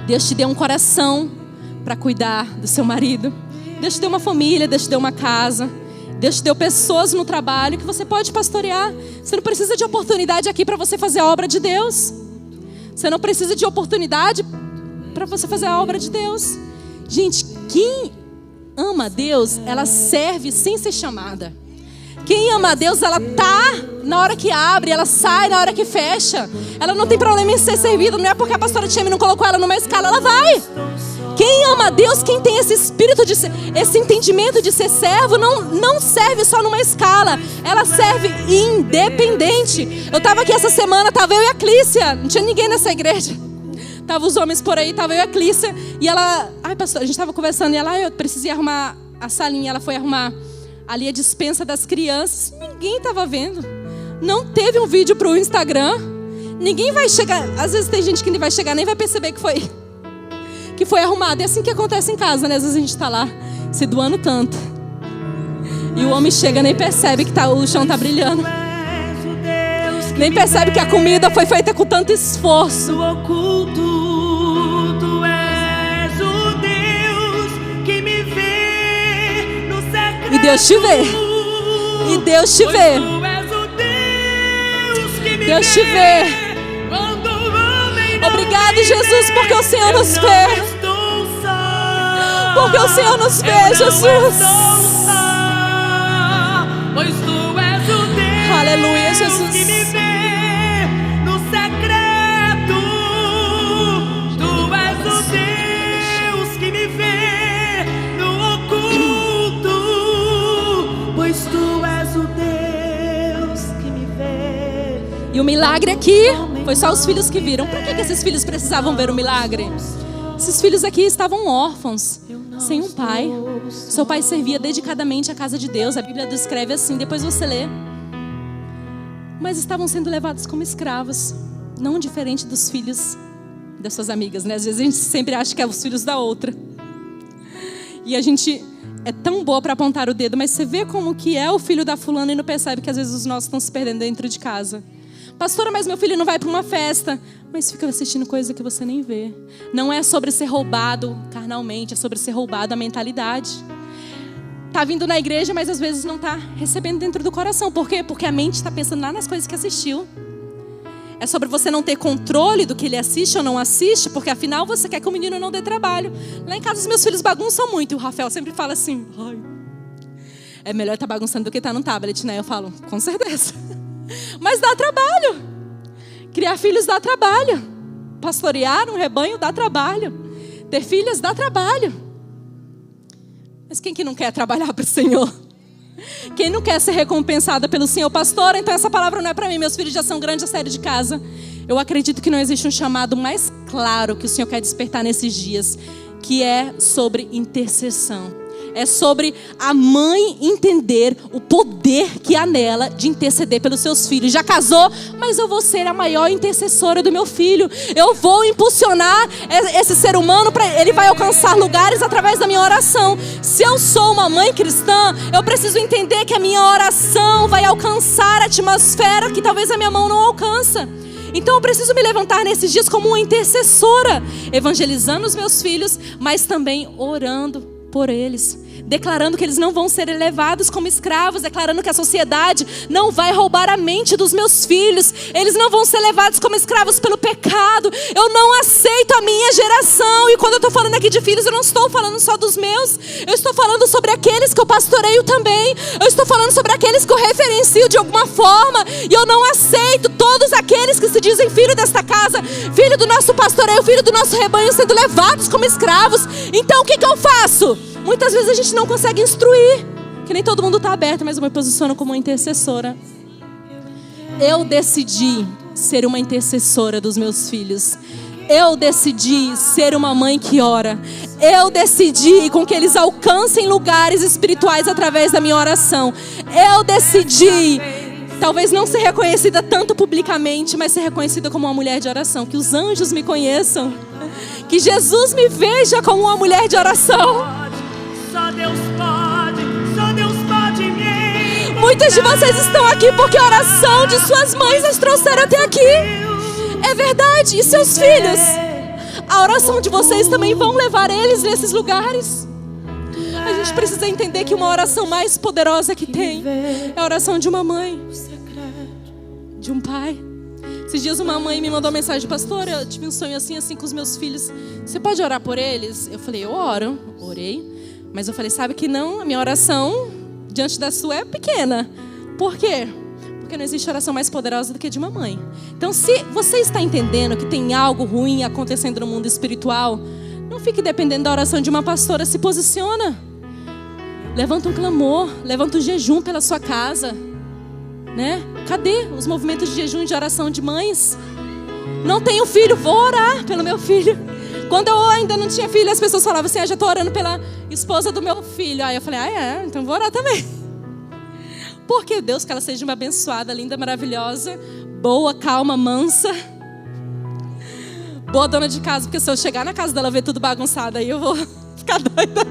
Deus te deu um coração para cuidar do seu marido. Deus te deu uma família, Deus te deu uma casa. Deus te deu pessoas no trabalho que você pode pastorear. Você não precisa de oportunidade aqui para você fazer a obra de Deus. Você não precisa de oportunidade para você fazer a obra de Deus. Gente, quem ama a Deus, ela serve sem ser chamada. Quem ama a Deus, ela tá na hora que abre, ela sai na hora que fecha. Ela não tem problema em ser servida. Não é porque a pastora Tcheme não colocou ela numa escala, ela vai. Quem ama a Deus, quem tem esse espírito, esse entendimento de ser servo, não serve só numa escala. Ela serve independente. Eu estava aqui essa semana, estava eu e a Clícia. Não tinha ninguém nessa igreja. Tava os homens por aí, estava eu e a Clícia. E ela, pastor, a gente estava conversando. E ela, eu precisei arrumar a salinha. Ela foi arrumar ali a despensa das crianças. Ninguém estava vendo. Não teve um vídeo para o Instagram. Ninguém vai chegar. Às vezes tem gente que nem vai chegar, nem vai perceber que foi arrumado. É assim que acontece em casa, né? Às vezes a gente está lá se doando tanto. E o homem chega, nem percebe que o chão está brilhando. Nem percebe que a comida foi feita com tanto esforço. No oculto, tu és o Deus que me vê no secreto. E Deus te vê. E Deus te vê. Tu és o Deus que me Deus te vê. Quando o homem não Obrigado, me Jesus, vê, porque o Senhor nos eu vê. não estou só. Porque o Senhor nos vê, Eu não Jesus. estou só, pois tu és o Deus. Aleluia, Jesus. Que me vê no secreto. Tu és o Deus que me vê no oculto, pois tu és o Deus que me vê. E o milagre aqui foi só os filhos que viram. Por que esses filhos precisavam ver o milagre? Esses filhos aqui estavam órfãos, sem um pai. Seu pai servia dedicadamente à casa de Deus. A Bíblia descreve assim, depois você lê. Mas estavam sendo levados como escravos. Não diferente dos filhos das suas amigas, né? Às vezes a gente sempre acha que é os filhos da outra. E a gente é tão boa para apontar o dedo, mas você vê como que é o filho da fulana e não percebe que às vezes os nossos estão se perdendo dentro de casa. Pastora, mas meu filho não vai para uma festa. Mas fica assistindo coisa que você nem vê. Não é sobre ser roubado carnalmente, é sobre ser roubado a mentalidade. Tá vindo na igreja, mas às vezes não tá recebendo dentro do coração. Por quê? Porque a mente está pensando lá nas coisas que assistiu. É sobre você não ter controle do que ele assiste ou não assiste, porque afinal você quer que o menino não dê trabalho. Lá em casa os meus filhos bagunçam muito. E o Rafael sempre fala assim, ai, é melhor estar bagunçando do que estar no tablet, né? Eu falo, com certeza. Mas dá trabalho. Criar filhos dá trabalho. Pastorear um rebanho dá trabalho. Ter filhos dá trabalho. Mas quem que não quer trabalhar para o Senhor? Quem não quer ser recompensada pelo Senhor? Pastora, então essa palavra não é para mim. Meus filhos já são grandes, já saíram de casa. Eu acredito que não existe um chamado mais claro que o Senhor quer despertar nesses dias, que é sobre intercessão. É sobre a mãe entender o poder que há nela de interceder pelos seus filhos. Já casou, mas eu vou ser a maior intercessora do meu filho. Eu vou impulsionar esse ser humano, ele vai alcançar lugares através da minha oração. Se eu sou uma mãe cristã, eu preciso entender que a minha oração vai alcançar a atmosfera que talvez a minha mão não alcança. Então eu preciso me levantar nesses dias como uma intercessora, evangelizando os meus filhos, mas também orando por eles, declarando que eles não vão ser levados como escravos, declarando que a sociedade não vai roubar a mente dos meus filhos, eles não vão ser levados como escravos pelo pecado. Eu não aceito a minha geração. E quando eu estou falando aqui de filhos, eu não estou falando só dos meus, eu estou falando sobre aqueles que eu pastoreio também, eu estou falando sobre aqueles que eu referencio de alguma forma. E eu não aceito todos aqueles que se dizem filho desta casa, filho do nosso pastoreio, filho do nosso rebanho, sendo levados como escravos. Então o que eu faço? Muitas vezes a gente não consegue instruir, que nem todo mundo está aberto, mas eu me posiciono como uma intercessora. Eu decidi ser uma intercessora dos meus filhos. Eu decidi ser uma mãe que ora. Eu decidi com que eles alcancem lugares espirituais através da minha oração. Eu decidi, talvez não ser reconhecida tanto publicamente, mas ser reconhecida como uma mulher de oração. Que os anjos me conheçam. Que Jesus me veja como uma mulher de oração. Só Deus pode me encontrar. Muitas de vocês estão aqui porque a oração de suas mães as trouxeram até aqui. É verdade. E seus filhos? A oração de vocês também vão levar eles nesses lugares. A gente precisa entender que uma oração mais poderosa que tem é a oração de uma mãe, de um pai. Esses dias uma mãe me mandou uma mensagem: pastora, eu tive um sonho assim com os meus filhos. Você pode orar por eles? Eu falei, eu oro. Orei. Mas eu falei, sabe que não, a minha oração diante da sua é pequena. Por quê? Porque não existe oração mais poderosa do que a de uma mãe. Então, se você está entendendo que tem algo ruim acontecendo no mundo espiritual, não fique dependendo da oração de uma pastora. Se posiciona. Levanta um clamor, levanta um jejum pela sua casa, né? Cadê os movimentos de jejum e de oração de mães? Não tenho filho, vou orar pelo meu filho. Quando eu ainda não tinha filho, as pessoas falavam assim, já estou orando pela esposa do meu filho. Aí eu falei, então vou orar também. Porque Deus, que ela seja uma abençoada, linda, maravilhosa, boa, calma, mansa, boa dona de casa. Porque se eu chegar na casa dela e ver tudo bagunçado, aí eu vou ficar doida.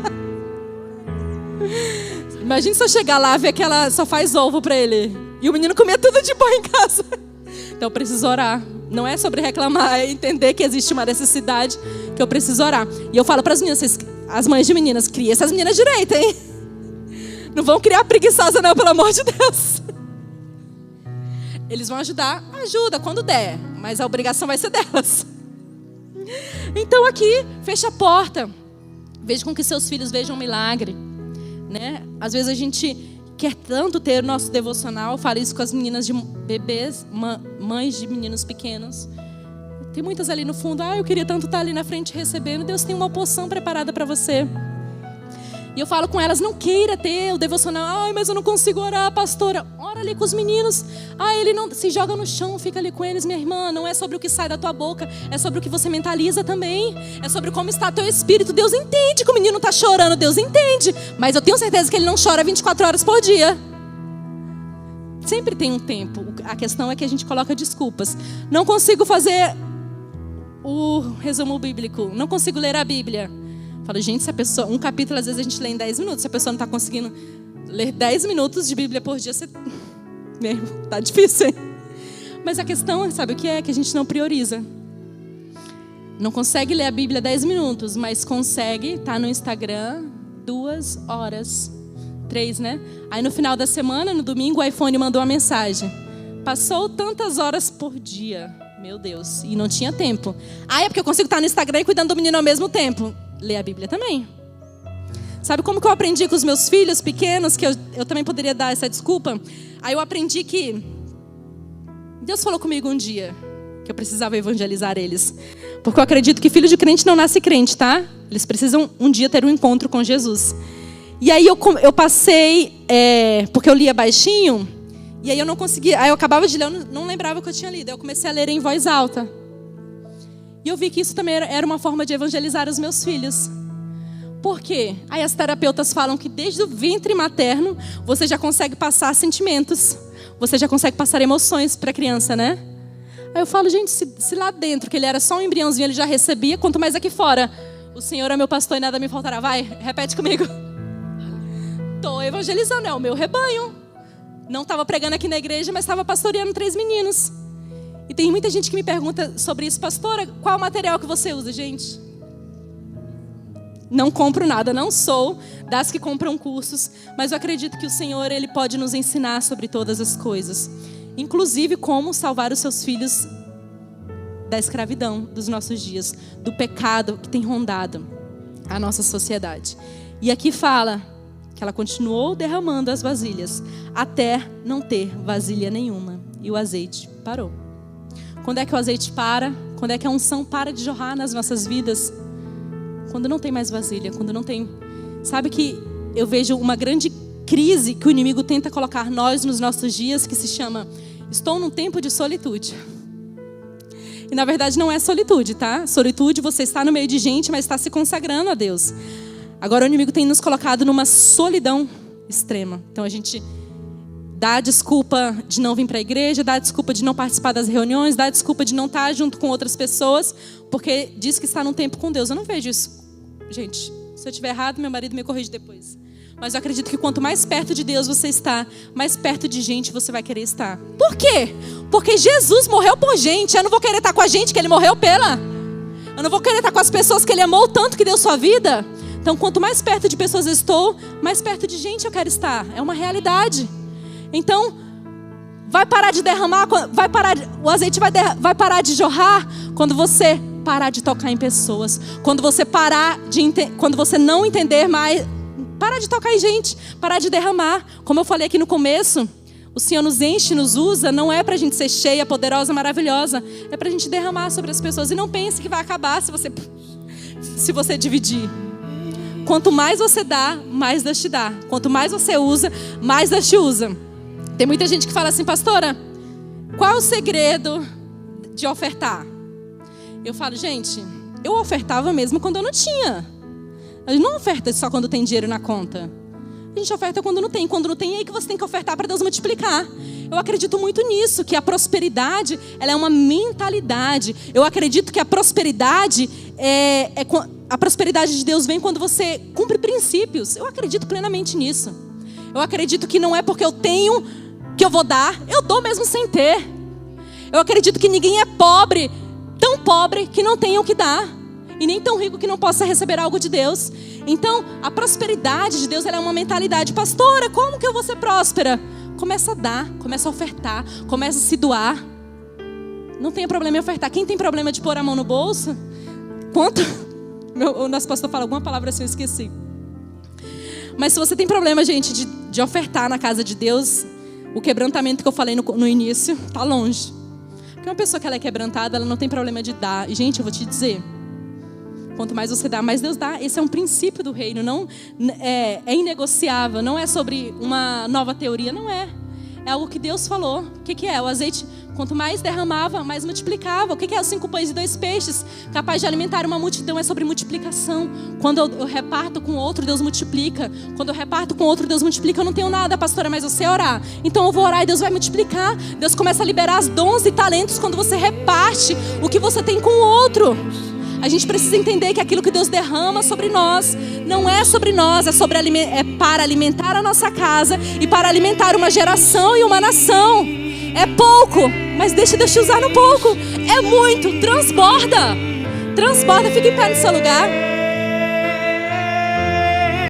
Imagina se eu chegar lá e ver que ela só faz ovo para ele. E o menino comia tudo de bom em casa. Então eu preciso orar. Não é sobre reclamar, é entender que existe uma necessidade que eu preciso orar. E eu falo para as meninas, as mães de meninas, criem essas meninas direito, hein? Não vão criar preguiçosa não, pelo amor de Deus. Eles vão ajudar, ajuda quando der, mas a obrigação vai ser delas. Então aqui, fecha a porta. Veja com que seus filhos vejam um milagre, né? Às vezes a gente quer tanto ter o nosso devocional. Eu falo isso com as meninas de bebês, mães de meninos pequenos. Tem muitas ali no fundo. Eu queria tanto estar ali na frente recebendo. Deus tem uma poção preparada para você. E eu falo com elas, não queira ter o devocional. Mas eu não consigo orar, pastora. Ora ali com os meninos. Ele não se joga no chão, fica ali com eles, minha irmã. Não é sobre o que sai da tua boca, é sobre o que você mentaliza também. É sobre como está teu espírito. Deus entende que o menino está chorando, Deus entende. Mas eu tenho certeza que ele não chora 24 horas por dia. Sempre tem um tempo. A questão é que a gente coloca desculpas. Não consigo fazer o resumo bíblico. Não consigo ler a Bíblia. Falo, gente, se a pessoa, um capítulo às vezes a gente lê em 10 minutos. Se a pessoa não está conseguindo ler 10 minutos de Bíblia por dia, você... Mesmo, tá difícil, hein? Mas a questão, sabe o que é? Que a gente não prioriza. Não consegue ler a Bíblia 10 minutos, mas consegue estar no Instagram 2 horas. 3, né? Aí no final da semana, no domingo, o iPhone mandou uma mensagem. Passou tantas horas por dia. Meu Deus. E não tinha tempo. É porque eu consigo estar no Instagram e cuidando do menino ao mesmo tempo. Ler a Bíblia também. Sabe como que eu aprendi com os meus filhos pequenos, que eu também poderia dar essa desculpa? Aí eu aprendi que Deus falou comigo um dia que eu precisava evangelizar eles. Porque eu acredito que filho de crente não nasce crente, tá? Eles precisam um dia ter um encontro com Jesus. E aí eu passei, porque eu lia baixinho, e aí eu não conseguia, aí eu acabava de ler, eu não lembrava o que eu tinha lido. Aí eu comecei a ler em voz alta. E eu vi que isso também era uma forma de evangelizar os meus filhos. Por quê? Aí as terapeutas falam que desde o ventre materno você já consegue passar sentimentos. Você já consegue passar emoções para a criança, né? Aí eu falo, gente, se lá dentro, que ele era só um embriãozinho, ele já recebia, quanto mais aqui fora. O Senhor é meu pastor e nada me faltará. Vai, repete comigo. Estou evangelizando, é o meu rebanho. Não estava pregando aqui na igreja, mas estava pastoreando 3 meninos. E tem muita gente que me pergunta sobre isso. Pastora, qual o material que você usa, gente? Não compro nada, não sou das que compram cursos, mas eu acredito que o Senhor, Ele pode nos ensinar sobre todas as coisas. Inclusive como salvar os seus filhos da escravidão dos nossos dias, do pecado que tem rondado a nossa sociedade. E aqui fala que ela continuou derramando as vasilhas até não ter vasilha nenhuma. E o azeite parou. Quando é que o azeite para? Quando é que a unção para de jorrar nas nossas vidas? Quando não tem mais vasilha, quando não tem... Sabe que eu vejo uma grande crise que o inimigo tenta colocar nós nos nossos dias, que se chama, estou num tempo de solitude. E na verdade não é solitude, tá? Solitude, você está no meio de gente, mas está se consagrando a Deus. Agora o inimigo tem nos colocado numa solidão extrema. Então a gente dá a desculpa de não vir para a igreja, dá a desculpa de não participar das reuniões, dá a desculpa de não estar junto com outras pessoas, porque diz que está num tempo com Deus. Eu não vejo isso. Gente, se eu estiver errado, meu marido me corrige depois. Mas eu acredito que quanto mais perto de Deus você está, mais perto de gente você vai querer estar. Por quê? Porque Jesus morreu por gente. Eu não vou querer estar com a gente que Ele morreu pela. Eu não vou querer estar com as pessoas que Ele amou tanto que deu sua vida. Então, quanto mais perto de pessoas eu estou, mais perto de gente eu quero estar. É uma realidade. Então, vai parar de derramar, o azeite vai parar de jorrar quando você parar de tocar em pessoas. Quando você quando você não entender mais, parar de tocar em gente, parar de derramar. Como eu falei aqui no começo, o Senhor nos enche, nos usa, não é pra gente ser cheia, poderosa, maravilhosa. É pra gente derramar sobre as pessoas. E não pense que vai acabar se você dividir. Quanto mais você dá, mais Deus te dá. Quanto mais você usa, mais Deus te usa. Tem muita gente que fala assim, pastora, qual é o segredo de ofertar? Eu falo, gente, eu ofertava mesmo quando eu não tinha. A gente não oferta só quando tem dinheiro na conta. A gente oferta quando não tem. Quando não tem, é aí que você tem que ofertar para Deus multiplicar. Eu acredito muito nisso, que a prosperidade, ela é uma mentalidade. Eu acredito que a prosperidade a prosperidade de Deus vem quando você cumpre princípios. Eu acredito plenamente nisso. Eu acredito que não é porque eu tenho que eu vou dar. Eu dou mesmo sem ter. Eu acredito que ninguém é pobre, tão pobre que não tenha o que dar. E nem tão rico que não possa receber algo de Deus. Então, a prosperidade de Deus, ela é uma mentalidade. Pastora, como que eu vou ser próspera? Começa a dar, começa a ofertar, começa a se doar. Não tem problema em ofertar. Quem tem problema de pôr a mão no bolso? Quanto? O nosso pastor fala alguma palavra assim, eu esqueci. Mas se você tem problema, gente, de ofertar na casa de Deus, o quebrantamento que eu falei no início está longe. Porque uma pessoa que ela é quebrantada, ela não tem problema de dar. E, gente, eu vou te dizer, quanto mais você dá, mais Deus dá. Esse é um princípio do reino, não é inegociável. Não é sobre uma nova teoria, não é. É algo que Deus falou. O que é? O azeite, quanto mais derramava, mais multiplicava. O que é os 5 pães e 2 peixes? Capaz de alimentar uma multidão, é sobre multiplicação. Quando eu reparto com outro, Deus multiplica. Quando eu reparto com outro, Deus multiplica. Eu não tenho nada, pastora, mas eu sei orar. Então eu vou orar e Deus vai multiplicar. Deus começa a liberar as dons e talentos quando você reparte o que você tem com o outro. A gente precisa entender que aquilo que Deus derrama sobre nós não é sobre nós, é para alimentar a nossa casa e para alimentar uma geração e uma nação. É pouco, mas deixa Deus te usar no pouco. É muito, transborda. Transborda, fica em pé no seu lugar.